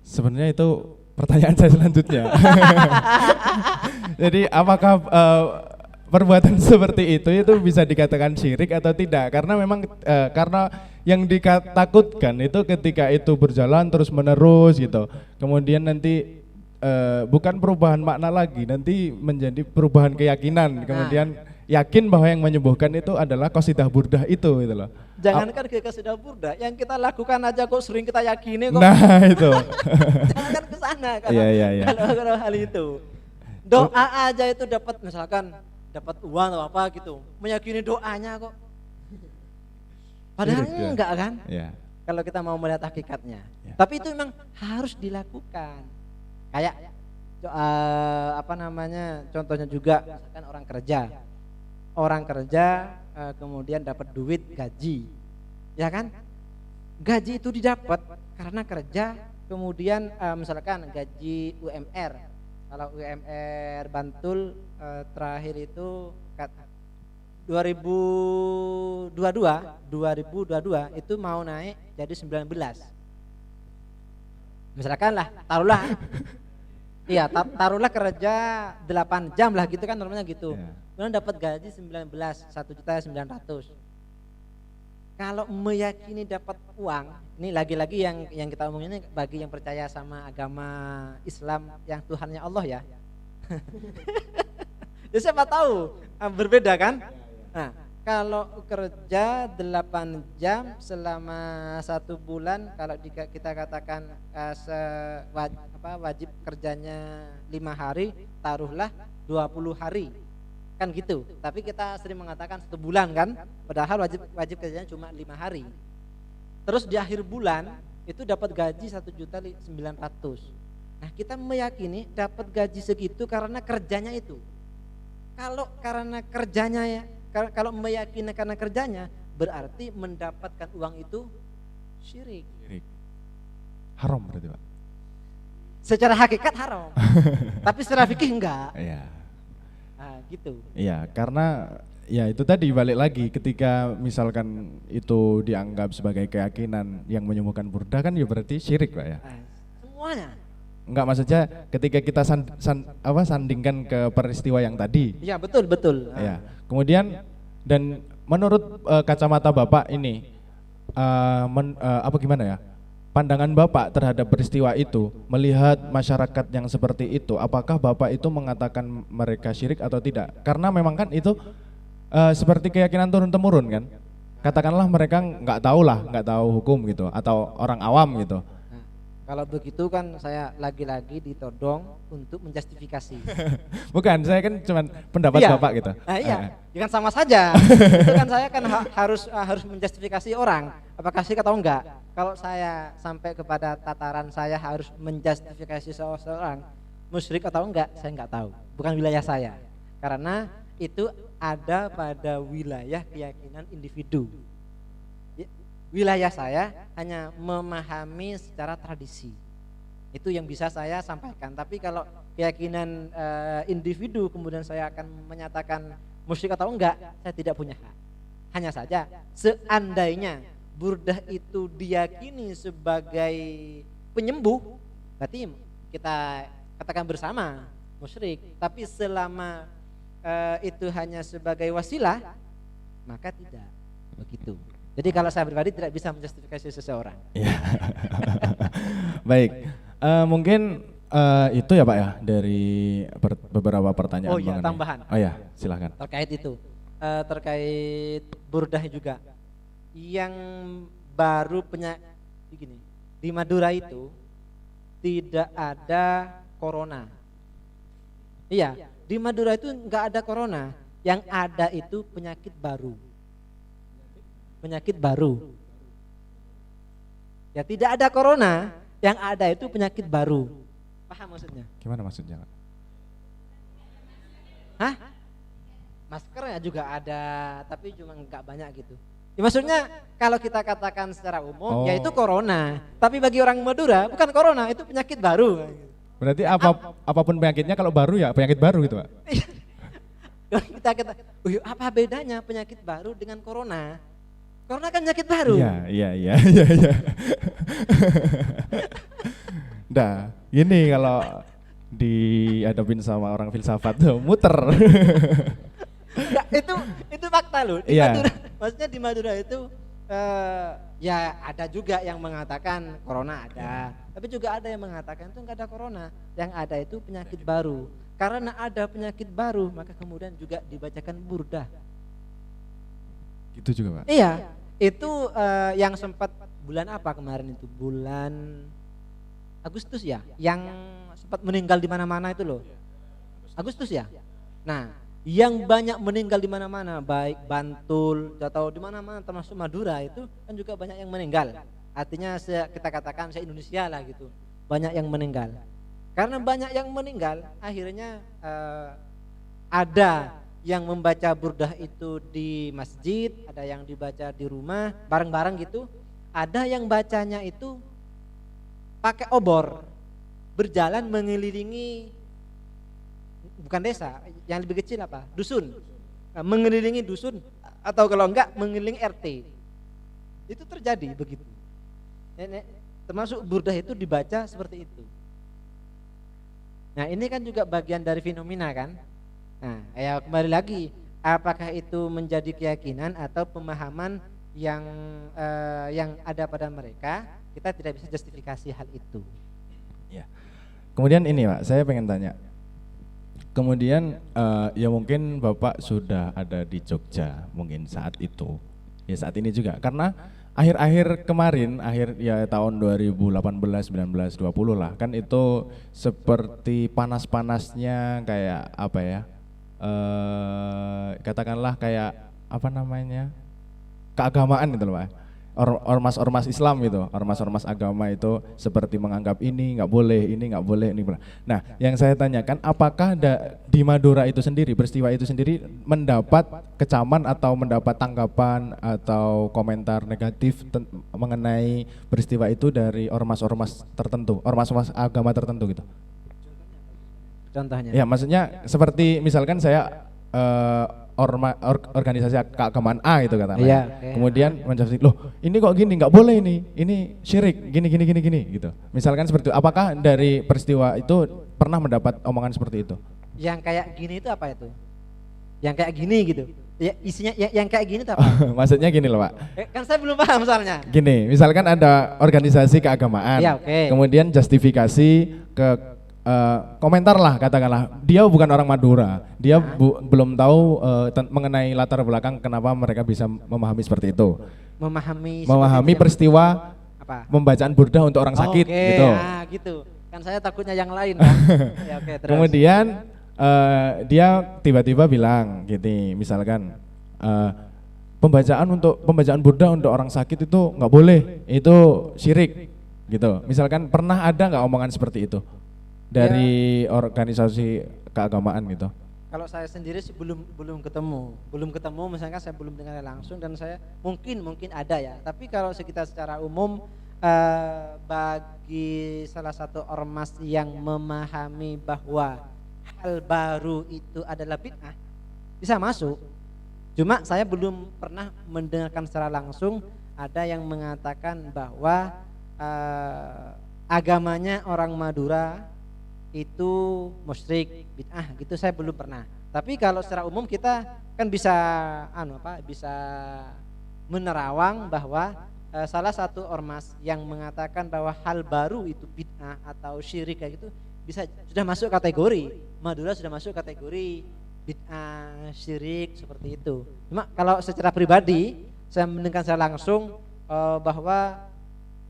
Sebenarnya itu pertanyaan saya selanjutnya. Jadi apakah perbuatan seperti itu bisa dikatakan syirik atau tidak? Karena memang karena yang ditakutkan itu ketika itu berjalan terus menerus gitu. Kemudian nanti bukan perubahan makna lagi, nanti menjadi perubahan keyakinan. Kemudian yakin bahwa yang menyembuhkan itu adalah qasidah burdah itu gitu loh. Jangankan ke qasidah burdah, yang kita lakukan aja kok sering kita yakini kok. Nah itu. Jangan ke sana Iya. kalau hal itu. Doa aja itu dapat, misalkan dapat uang atau apa gitu, meyakini doanya kok. Padahal enggak kan? Iya. Kalau kita mau melihat hakikatnya. Ya. Tapi itu memang harus dilakukan. Kayak contohnya juga misalkan orang kerja kemudian dapat duit gaji, ya kan? Gaji itu didapat karena kerja, kemudian misalkan gaji UMR. Kalau UMR Bantul terakhir itu 2022 itu mau naik jadi 19. Misalkan lah, taruhlah kerja 8 jam lah gitu kan, normalnya gitu. Kemudian dapat gaji 1.900.000. Kalau meyakini dapat uang, ini lagi-lagi yang kita omongin ini bagi yang percaya sama agama Islam yang Tuhannya Allah ya. Ya siapa tahu berbeda kan? Nah, kalau kerja 8 jam selama 1 bulan, kalau kita katakan wajib kerjanya 5 hari, taruhlah 20 hari. Kan gitu. Tapi kita sering mengatakan 1 bulan kan, padahal wajib kerjanya cuma 5 hari. Terus di akhir bulan itu dapat gaji 1.900.000. Nah, kita meyakini dapat gaji segitu karena kerjanya itu. Kalau karena kerjanya kalau meyakini karena kerjanya, berarti mendapatkan uang itu syirik. Haram berarti, Pak. Secara hakikat haram. Tapi secara fikih enggak. Iya. Nah, gitu. Iya, karena ya itu tadi balik lagi ketika misalkan itu dianggap sebagai keyakinan yang menyembuhkan burdah kan ya berarti syirik, Pak ya. Nah, semuanya. Enggak, maksudnya ketika kita sandingkan ke peristiwa yang tadi. Iya, betul. Ya. Kemudian dan menurut kacamata Bapak ini, apa gimana ya? Pandangan Bapak terhadap peristiwa itu, melihat masyarakat yang seperti itu, apakah Bapak itu mengatakan mereka syirik atau tidak? Karena memang kan itu seperti keyakinan turun-temurun kan. Katakanlah mereka nggak tahu hukum gitu, atau orang awam gitu. Nah, kalau begitu kan saya lagi-lagi ditodong untuk menjustifikasi. Bukan, saya kan cuma pendapat Iya. Bapak gitu. Nah, iya, ya kan sama saja. Itu kan saya kan harus menjustifikasi orang apakah syirik atau enggak. Kalau saya sampai kepada tataran saya harus menjustifikasi seseorang musyrik atau enggak, saya enggak tahu. Bukan wilayah saya. Karena itu ada pada wilayah keyakinan individu. Wilayah saya hanya memahami secara tradisi. Itu yang bisa saya sampaikan. Tapi kalau keyakinan individu kemudian saya akan menyatakan musyrik atau enggak, saya tidak punya hak. Hanya saja seandainya burdah itu diyakini sebagai penyembuh, berarti kita katakan bersama musyrik. Tapi selama itu hanya sebagai wasilah, maka tidak begitu. Jadi kalau saya pribadi tidak bisa menjustifikasi seseorang. Ya. Baik, mungkin itu ya Pak ya dari beberapa pertanyaan. Oh iya, tambahan. Oh ya, silahkan. Terkait itu, terkait burdah juga, yang baru begini, di Madura itu tidak ada corona. Iya, di Madura itu enggak ada corona, yang ada itu penyakit baru. Penyakit baru. Ya tidak ada corona, yang ada itu penyakit baru. Paham maksudnya? Gimana maksudnya? Hah? Maskernya juga ada, tapi cuma enggak banyak gitu. Ya, maksudnya kalau kita katakan secara umum, yaitu corona. Tapi bagi orang Madura bukan corona, itu penyakit baru. Berarti apapun penyakitnya kalau baru ya penyakit baru gitu Pak? kita apa bedanya penyakit baru dengan corona? Corona kan penyakit baru. Iya. Nah, ini kalau dihadapin sama orang filsafat tuh muter. Enggak, itu fakta loh. Di Iya. Madura, maksudnya di Madura itu ya ada juga yang mengatakan corona ada, tapi juga ada yang mengatakan itu enggak ada corona, yang ada itu penyakit baru. Karena ada penyakit baru, maka kemudian juga dibacakan burdah. Gitu juga Pak? Iya, itu yang sempat bulan apa kemarin itu? Bulan Agustus ya, yang sempat meninggal di mana-mana itu loh. Agustus ya. Nah, yang banyak meninggal di mana-mana, baik Bantul atau di mana-mana termasuk Madura itu kan juga banyak yang meninggal. Artinya kita katakan se-Indonesia lah gitu, banyak yang meninggal. Karena banyak yang meninggal, akhirnya ada yang membaca burdah itu di masjid, ada yang dibaca di rumah bareng-bareng gitu, ada yang bacanya itu pakai obor, berjalan mengelilingi, bukan desa, yang lebih kecil apa? Dusun. Nah, mengelilingi dusun atau kalau enggak mengelilingi RT. Itu terjadi begitu. Termasuk burdah itu dibaca seperti itu. Nah, ini kan juga bagian dari fenomena kan? Nah, ya kembali lagi, apakah itu menjadi keyakinan atau pemahaman yang ada pada mereka? Kita tidak bisa justifikasi hal itu. Ya. Kemudian ini Pak, saya pengen tanya. Kemudian ya mungkin Bapak sudah ada di Jogja mungkin saat itu. Ya saat ini juga karena akhir-akhir kemarin, ya tahun 2018, 19, 20 lah, kan itu seperti panas-panasnya kayak apa ya? Katakanlah kayak apa namanya? Keagamaan gitu loh Pak. Ormas-ormas Islam gitu, ormas-ormas agama itu seperti menganggap ini nggak boleh, ini nggak boleh, ini. Nah, yang saya tanyakan, apakah di Madura itu sendiri, peristiwa itu sendiri mendapat kecaman atau mendapat tanggapan atau komentar negatif mengenai peristiwa itu dari ormas-ormas tertentu, ormas-ormas agama tertentu gitu? Contohnya? Ya, maksudnya seperti misalkan saya organisasi keagamaan A itu katanya. Iya, Kemudian menjadi loh, ini kok gini, nggak boleh ini syirik, gini gitu. Misalkan seperti itu. Apakah dari peristiwa itu pernah mendapat omongan seperti itu? Yang kayak gini itu apa itu? Yang kayak gini gitu. Ya, isinya yang kayak gini tuh apa? Maksudnya gini loh Pak. Kan saya belum paham soalnya. Gini, misalkan ada organisasi keagamaan, Ya, oke. kemudian justifikasi ke komentar lah katakanlah, dia bukan orang Madura, dia belum tahu mengenai latar belakang kenapa mereka bisa memahami seperti itu. Memahami peristiwa apa? Pembacaan burdah untuk orang sakit gitu. Ah, gitu. Kan saya takutnya yang lain kan. Ya, oke, terus. Kemudian dia tiba-tiba bilang gini, misalkan pembacaan burdah untuk orang sakit itu nggak boleh, itu syirik gitu. Misalkan pernah ada nggak omongan seperti itu dari organisasi keagamaan gitu? Kalau saya sendiri sih belum ketemu, misalkan saya belum dengar langsung, dan saya mungkin ada ya. Tapi kalau secara umum bagi salah satu ormas yang memahami bahwa hal baru itu adalah bid'ah, bisa masuk. Cuma saya belum pernah mendengarkan secara langsung ada yang mengatakan bahwa agamanya orang Madura itu musyrik, bid'ah gitu, saya belum pernah. Tapi kalau secara umum kita kan bisa bisa menerawang bahwa salah satu ormas yang mengatakan bahwa hal baru itu bid'ah atau syirik kayak gitu sudah masuk kategori Madura, sudah masuk kategori bid'ah, syirik seperti itu. Cuma kalau secara pribadi saya mendengarkan secara langsung bahwa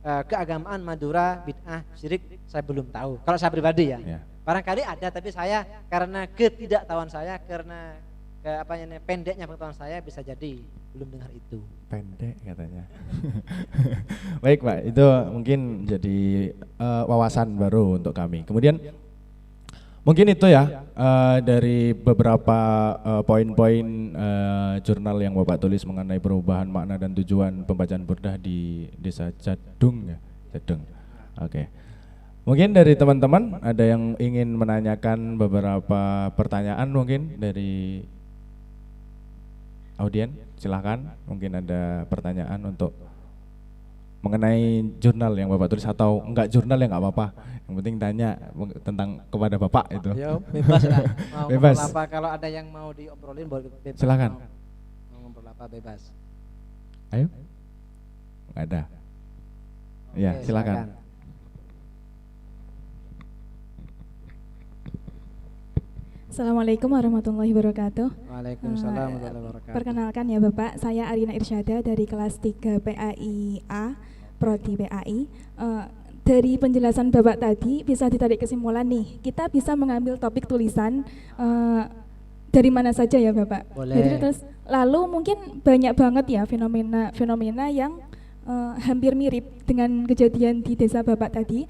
keagamaan Madura bid'ah, syirik, saya belum tahu. Kalau saya pribadi ya. Barangkali ada, tapi saya karena ketidaktahuan saya, karena pendeknya pengetahuan saya, bisa jadi belum dengar itu. Pendek katanya. Baik Pak, itu mungkin jadi wawasan baru untuk kami. Kemudian mungkin itu ya dari beberapa poin-poin jurnal yang Bapak tulis mengenai perubahan makna dan tujuan pembacaan burdah di Desa Jadung ya, Jadung. Oke. Mungkin dari teman-teman ada yang ingin menanyakan beberapa pertanyaan mungkin dari audien, silahkan. Mungkin ada pertanyaan untuk mengenai jurnal yang Bapak tulis, atau enggak jurnal ya enggak apa-apa. Yang penting tanya tentang kepada Bapak itu. Ya, bebas lah. Mau bebas. Apa, kalau ada yang mau diobrolin boleh bebas. Silakan. Mau ngobrol apa bebas. Ayo. Enggak ada. Ya, silakan. Assalamualaikum warahmatullahi wabarakatuh. Waalaikumsalam warahmatullahi wabarakatuh. Perkenalkan ya Bapak, saya Arina Irsyada dari kelas 3 PAI A, Prodi PAI. Dari penjelasan Bapak tadi bisa ditarik kesimpulan nih, kita bisa mengambil topik tulisan dari mana saja ya Bapak. Boleh. Jadi terus lalu mungkin banyak banget ya fenomena yang hampir mirip dengan kejadian di desa Bapak tadi,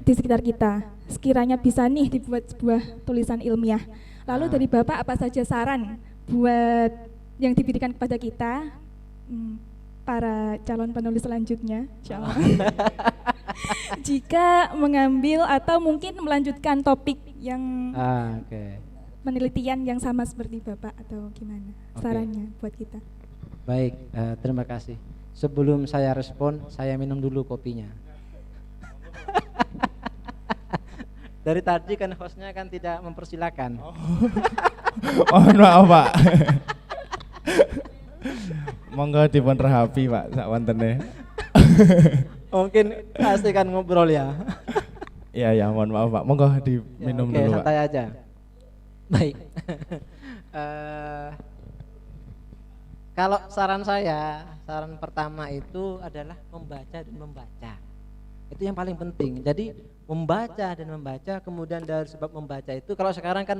di sekitar kita. Sekiranya bisa nih dibuat sebuah tulisan ilmiah. Lalu dari Bapak apa saja saran buat yang diberikan kepada kita, para calon penulis selanjutnya, insyaallah. Jika mengambil atau mungkin melanjutkan topik yang penelitian yang sama seperti Bapak, atau gimana sarannya buat kita? Baik, terima kasih. Sebelum saya respon, saya minum dulu kopinya. Dari tadi kan hostnya kan tidak mempersilakan. Oh, maaf Pak. Monggo dipun rehapi Pak sak wontene. Mungkin pasti kan ngobrol ya. Iya ya, mohon maaf Pak. Monggo diminum dulu Pak. Santai aja. Baik. Kalau saran saya, saran pertama itu adalah membaca dan membaca. Itu yang paling penting. Jadi membaca dan membaca, kemudian dari sebab membaca itu, kalau sekarang kan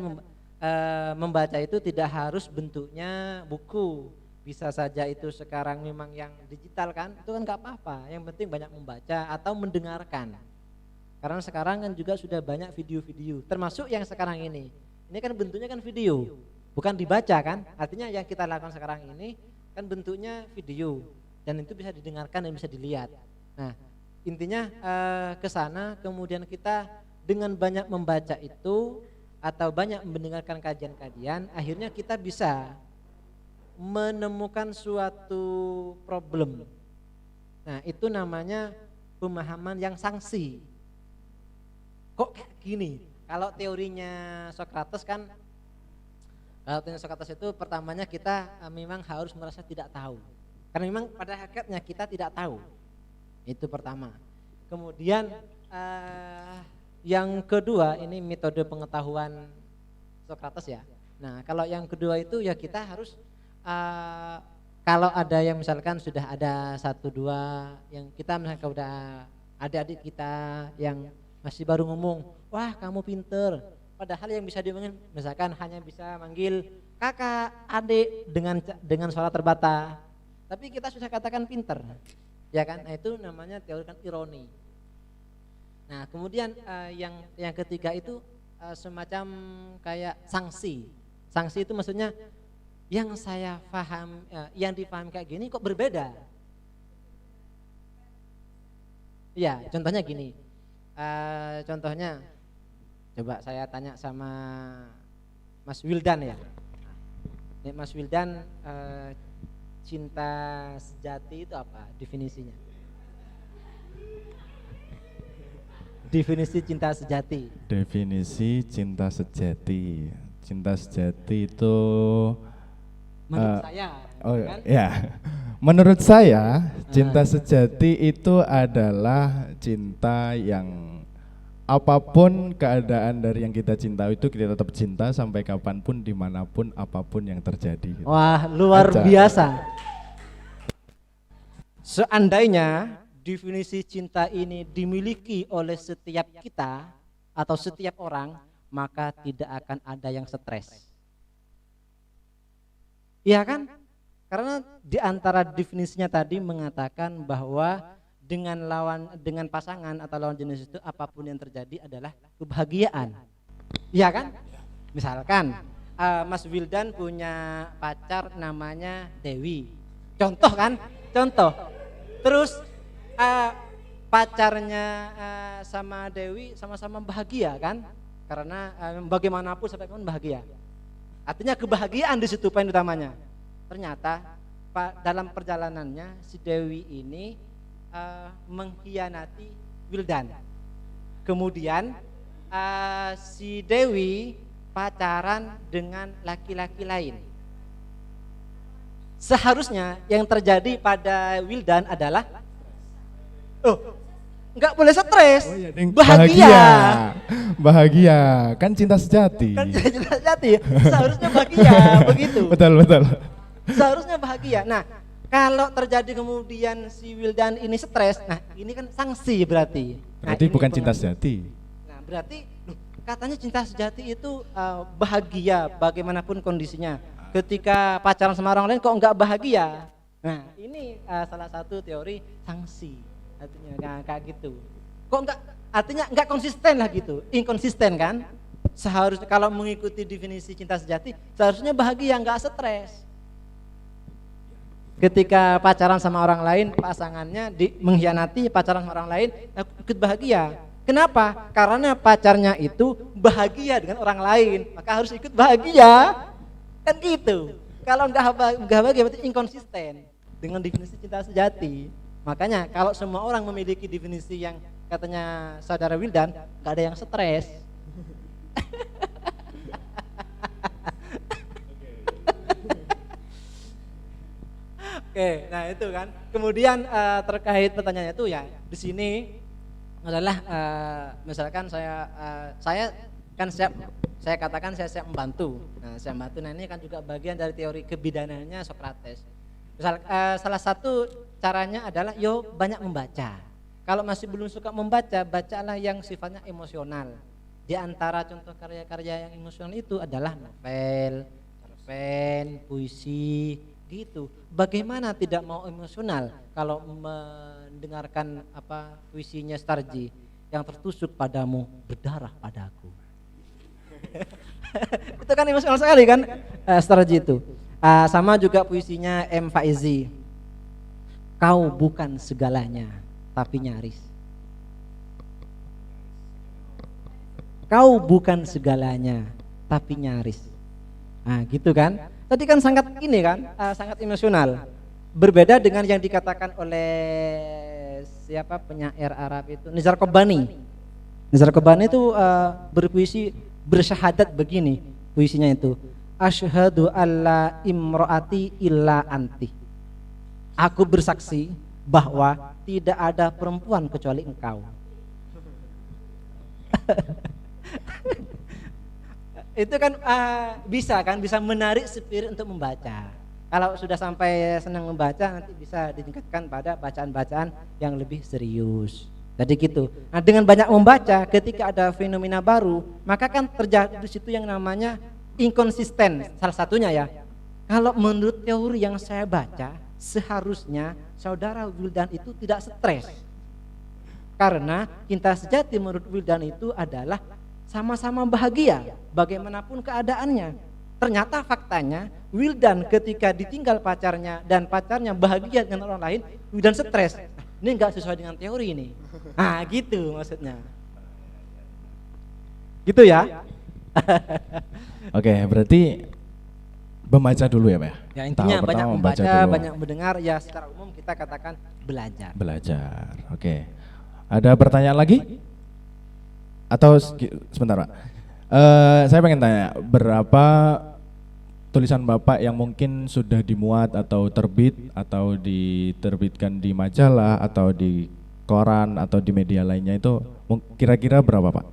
membaca itu tidak harus bentuknya buku. Bisa saja itu sekarang memang yang digital kan, itu kan gak apa-apa. Yang penting banyak membaca atau mendengarkan. Karena sekarang kan juga sudah banyak video-video, termasuk yang sekarang ini. Ini kan bentuknya kan video, bukan dibaca kan. Artinya yang kita lakukan sekarang ini kan bentuknya video, dan itu bisa didengarkan dan bisa dilihat. Nah, intinya ke sana, kemudian kita dengan banyak membaca itu atau banyak mendengarkan kajian-kajian, akhirnya kita bisa menemukan suatu problem. Nah, itu namanya pemahaman yang sanksi. Kok kayak gini? Kalau teorinya Socrates kan Salah satunya Sokrates itu pertamanya kita memang harus merasa tidak tahu. Karena memang pada hakikatnya kita tidak tahu. Itu pertama. Kemudian yang kedua ini metode pengetahuan Sokrates ya. Nah, kalau yang kedua itu ya kita harus kalau ada yang misalkan sudah ada 1, 2 yang kita misalkan udah adik-adik kita yang masih baru ngomong, wah kamu pinter. Padahal yang bisa diomongin misalkan hanya bisa manggil kakak, adik dengan suara terbata. Tapi kita sudah katakan pinter, ya kan? Nah, itu namanya teori kan ironi. Nah kemudian yang ketiga itu semacam kayak sanksi. Sanksi itu maksudnya yang saya paham, yang dipaham kayak gini kok berbeda. Ya contohnya gini, contohnya coba saya tanya sama Mas Wildan ya. Nih, Mas Wildan, cinta sejati itu apa definisinya? Definisi cinta sejati. Definisi cinta sejati. Cinta sejati itu menurut saya. Oh kan? ya. Menurut saya cinta sejati itu adalah cinta yang apapun keadaan dari yang kita cinta itu kita tetap cinta sampai kapanpun, dimanapun, apapun yang terjadi. Wah luar biasa. Seandainya definisi cinta ini dimiliki oleh setiap kita atau setiap orang, maka tidak akan ada yang stres. Iya kan? Karena di antara definisinya tadi mengatakan bahwa dengan pasangan atau lawan jenis itu apapun yang terjadi adalah kebahagiaan. Iya kan? Misalkan Mas Wildan punya pacar namanya Dewi. Contoh kan? Contoh. Terus pacarnya sama Dewi sama-sama bahagia kan? Karena bagaimanapun sampai kapan bahagia. Artinya kebahagiaan di situ poin utamanya. Ternyata dalam perjalanannya si Dewi ini mengkhianati Wildan. Kemudian si Dewi pacaran dengan laki-laki lain. Seharusnya yang terjadi pada Wildan adalah nggak boleh stres, bahagia, kan cinta sejati. Kan cinta sejati, seharusnya bahagia begitu. Betul. Seharusnya bahagia. Nah, kalau terjadi kemudian si Wildan ini stres, nah ini kan sanksi berarti. Berarti bukan cinta sejati. Nah, berarti katanya cinta sejati itu bahagia bagaimanapun kondisinya. Ketika pacaran sama orang lain kok enggak bahagia. Nah, ini salah satu teori sanksi. Artinya kayak gitu. Kok enggak, artinya enggak konsisten lah gitu. Inkonsisten kan? Seharusnya kalau mengikuti definisi cinta sejati, seharusnya bahagia, enggak stres. Ketika pacaran sama orang lain, pasangannya mengkhianati, pacaran sama orang lain, ikut bahagia. Kenapa? Karena pacarnya itu bahagia dengan orang lain, maka harus ikut bahagia. Kan gitu. Kalau enggak bahagia berarti inkonsisten dengan definisi cinta sejati. Makanya kalau semua orang memiliki definisi yang katanya saudara Wildan, enggak ada yang stres. Oke, nah itu kan. Kemudian terkait pertanyaannya itu ya di sini adalah misalkan saya kan siap, saya katakan saya siap membantu. Nah, siap membantu. Nah ini kan juga bagian dari teori kebidaanannya Sokrates. Misal salah satu caranya adalah banyak membaca. Kalau masih belum suka membaca, bacalah yang sifatnya emosional. Di antara contoh karya-karya yang emosional itu adalah novel, cerpen, puisi, gitu. Bagaimana tidak mau emosional kalau mendengarkan puisinya Starji, yang tertusuk padamu berdarah padaku. Itu kan emosional sekali kan Starji itu. Sama juga puisinya M. Faizi. Kau bukan segalanya tapi nyaris. Kau bukan segalanya tapi nyaris. Nah gitu kan. Tadi kan sangat ini kan, sangat emosional. Berbeda dengan yang dikatakan oleh siapa penyair Arab itu, Nizar Qabbani. Nizar Qabbani itu berpuisi bersyahadat begini puisinya itu. asyhadu alla imro'ati illa anti. Aku bersaksi bahwa tidak ada perempuan kecuali engkau. Itu kan bisa menarik spirit untuk membaca. Kalau sudah sampai senang membaca, nanti bisa ditingkatkan pada bacaan-bacaan yang lebih serius. Jadi gitu. Nah, dengan banyak membaca, ketika ada fenomena baru, maka kan terjadi di situ yang namanya inkonsisten. Salah satunya ya. Kalau menurut teori yang saya baca, seharusnya saudara Wildan itu tidak stres. Karena cinta sejati menurut Wildan itu adalah sama-sama bahagia bagaimanapun keadaannya. Ternyata faktanya Wildan ketika ditinggal pacarnya dan pacarnya bahagia dengan orang lain, Wildan stres. Ini enggak sesuai dengan teori ini. Nah, gitu maksudnya. Gitu ya. Oke, berarti membaca dulu ya Pak ya? Ya intinya Tahap banyak pertama membaca, dulu. banyak mendengar, ya secara umum kita katakan belajar. Belajar, oke. Ada pertanyaan lagi? Atau sebentar Pak, saya pengen tanya, berapa tulisan Bapak yang mungkin sudah dimuat atau terbit atau diterbitkan di majalah atau di koran atau di media lainnya itu kira-kira berapa Pak?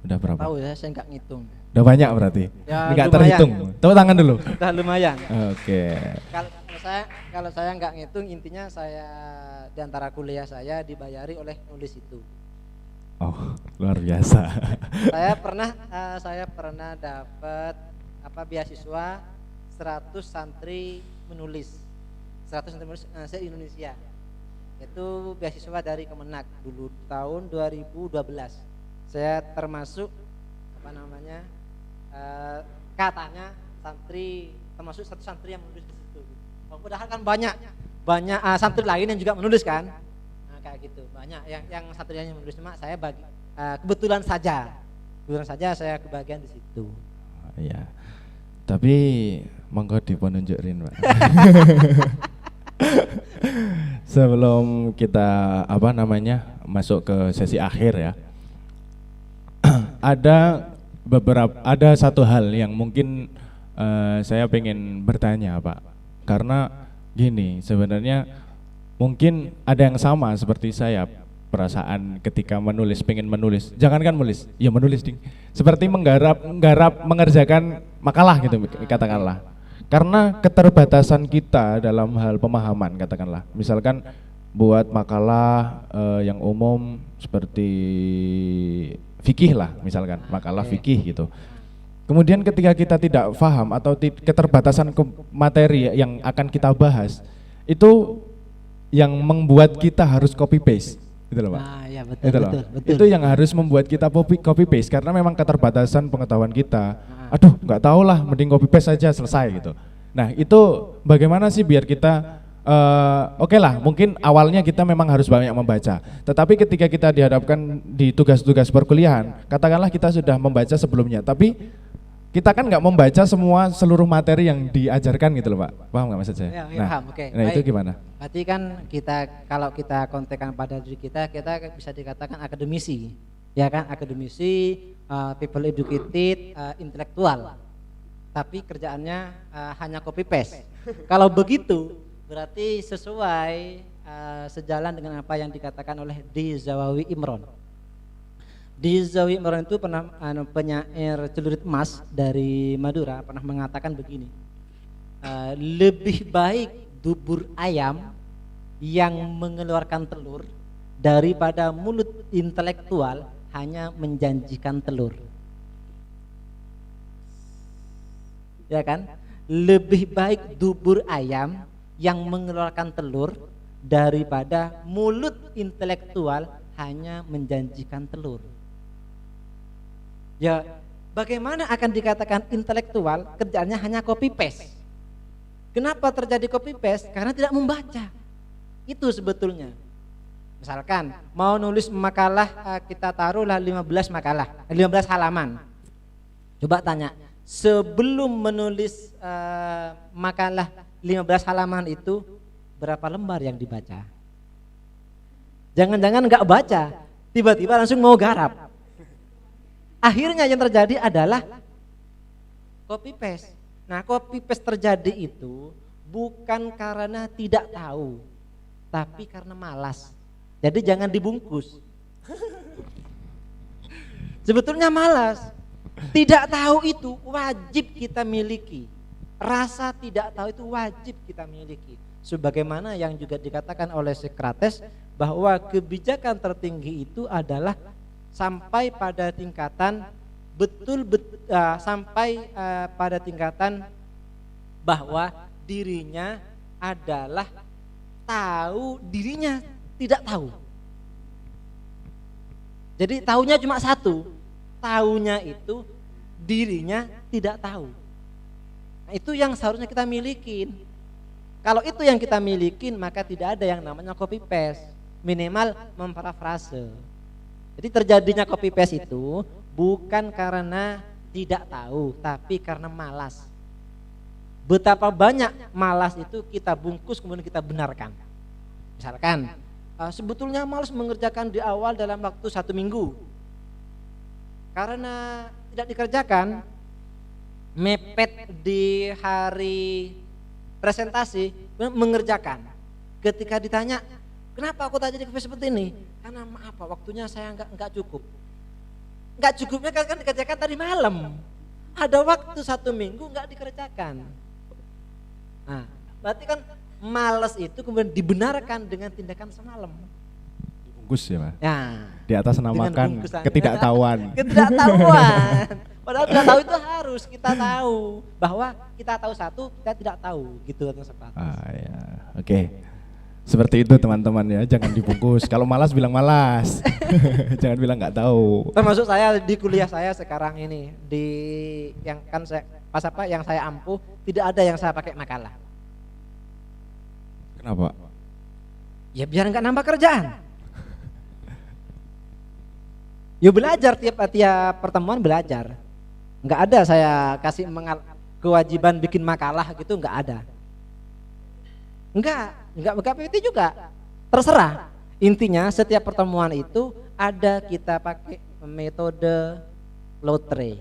Udah berapa? Tahu ya, saya nggak ngitung. Udah banyak berarti? Ya, nggak lumayan. terhitung? Tepuk tangan dulu. Udah lumayan. Oke. Kalau saya nggak ngitung, intinya saya di antara kuliah saya dibayari oleh nulis itu. Oh, luar biasa. Saya pernah dapat beasiswa 100 santri menulis. 100 santri menulis se-Indonesia. Itu beasiswa dari Kemenak dulu tahun 2012. Saya termasuk katanya santri, termasuk satu santri yang menulis di situ. Padahal kan banyak santri lain yang juga menulis kan. Nah, kayak gitu. Banyak yang santri yang menulis, cuma saya kebetulan saja saya kebagian di situ. Iya. Tapi monggo dipununjukin Pak. Sebelum kita masuk ke sesi akhir ya. Ada satu hal yang mungkin saya pengen bertanya Pak. Karena gini, sebenarnya mungkin ada yang sama seperti saya, perasaan ketika pengen menulis. Jangankan menulis, ya menulis ding. Seperti mengerjakan makalah gitu katakanlah. Karena keterbatasan kita dalam hal pemahaman katakanlah. Misalkan buat makalah yang umum seperti fikih lah misalkan, makalah fikih gitu. Kemudian ketika kita tidak paham atau keterbatasan materi yang akan kita bahas, itu yang membuat kita harus copy paste, gitu loh Pak. Ah, ya, betul. Itu yang harus membuat kita copy paste karena memang keterbatasan pengetahuan kita. Aduh, nggak tahu lah, mending copy paste saja selesai gitu. Nah, itu bagaimana sih biar kita oke lah, mungkin awalnya kita memang harus banyak membaca. Tetapi ketika kita dihadapkan di tugas-tugas perkuliahan, katakanlah kita sudah membaca sebelumnya, tapi kita kan nggak membaca seluruh materi yang diajarkan gitu loh Pak. Paham nggak maksud saya? Ya, paham. Oke. Nah itu gimana? Berarti kan kalau kita kontekan pada diri kita bisa dikatakan akademisi, ya kan? Akademisi, people educated, intelektual. Tapi kerjaannya hanya copy paste. Kalau begitu berarti sesuai sejalan dengan apa yang dikatakan oleh Dizawawi Imron. Dizawawi Imron itu pernah penyair celurit emas dari Madura pernah mengatakan begini, lebih baik dubur ayam yang mengeluarkan telur daripada mulut intelektual hanya menjanjikan telur. Ya kan? Lebih baik dubur ayam yang mengeluarkan telur daripada mulut intelektual hanya menjanjikan telur. Ya, bagaimana akan dikatakan intelektual kerjaannya hanya copy paste? Kenapa terjadi copy paste? Karena tidak membaca. Itu sebetulnya. Misalkan mau nulis makalah, kita taruhlah 15 halaman. Coba tanya, sebelum menulis makalah 15 halaman itu berapa lembar yang dibaca? Jangan-jangan enggak baca, tiba-tiba langsung mau garap. Akhirnya yang terjadi adalah copy paste. Nah, copy paste terjadi itu bukan karena tidak tahu, tapi karena malas. Jadi jangan dibungkus. Sebetulnya malas. Tidak tahu itu wajib kita miliki. Rasa tidak tahu itu wajib kita miliki. Sebagaimana yang juga dikatakan oleh Socrates bahwa kebijakan tertinggi itu adalah sampai pada tingkatan pada tingkatan bahwa dirinya adalah tahu dirinya tidak tahu. Jadi tahunya cuma satu, tahunya itu dirinya tidak tahu. Nah, itu yang seharusnya kita milikin. Kalau itu yang kita milikin, maka tidak ada yang namanya copy paste, minimal memparafrase. Jadi terjadinya copy paste itu bukan karena tidak tahu, tapi karena malas. Betapa banyak malas itu kita bungkus kemudian kita benarkan. Misalkan sebetulnya malas mengerjakan di awal dalam waktu 1 minggu. Karena tidak dikerjakan, mepet di hari presentasi mengerjakan. Ketika ditanya, kenapa aku tak jadi seperti ini? Karena maaf Pak, waktunya saya enggak cukup. Enggak cukupnya kan dikerjakan tadi malam. Ada waktu 1 minggu enggak dikerjakan. Nah, berarti kan malas itu kemudian dibenarkan dengan tindakan semalam. Dibungkus ya Pak? Ya. Di atas namakan ketidaktahuan. Ketidaktahuan. Padahal tidak tahu itu harus kita tahu bahwa kita tahu satu, kita tidak tahu gitu kan Socrates. Ya. Oke. Seperti itu teman-teman ya, jangan dibungkus. Kalau malas bilang malas. Jangan bilang nggak tahu. Termasuk saya di kuliah saya sekarang ini di yang kan saya yang saya ampuh tidak ada yang saya pakai makalah. Kenapa? Ya biar nggak nambah kerjaan. Ya belajar tiap pertemuan belajar. Nggak ada saya kasih kewajiban bikin makalah gitu, nggak ada. Enggak itu juga. Terserah. Intinya setiap pertemuan itu ada kita pakai metode lotre.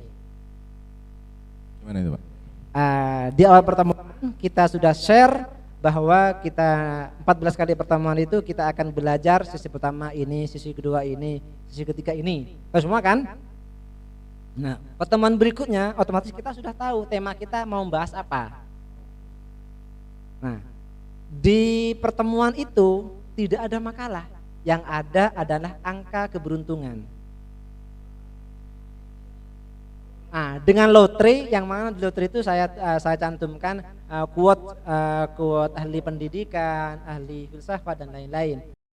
Gimana itu Pak? Di awal pertemuan kita sudah share bahwa kita 14 kali pertemuan itu kita akan belajar sisi pertama ini, sisi kedua ini, sisi ketiga ini. Tahu semua kan? Nah, pertemuan berikutnya otomatis kita sudah tahu tema kita mau membahas apa. Nah, di pertemuan itu tidak ada makalah, yang ada adalah angka keberuntungan. Nah, dengan lotre, yang mana di lotre itu saya cantumkan quote ahli pendidikan, ahli filsafat dan lain-lain.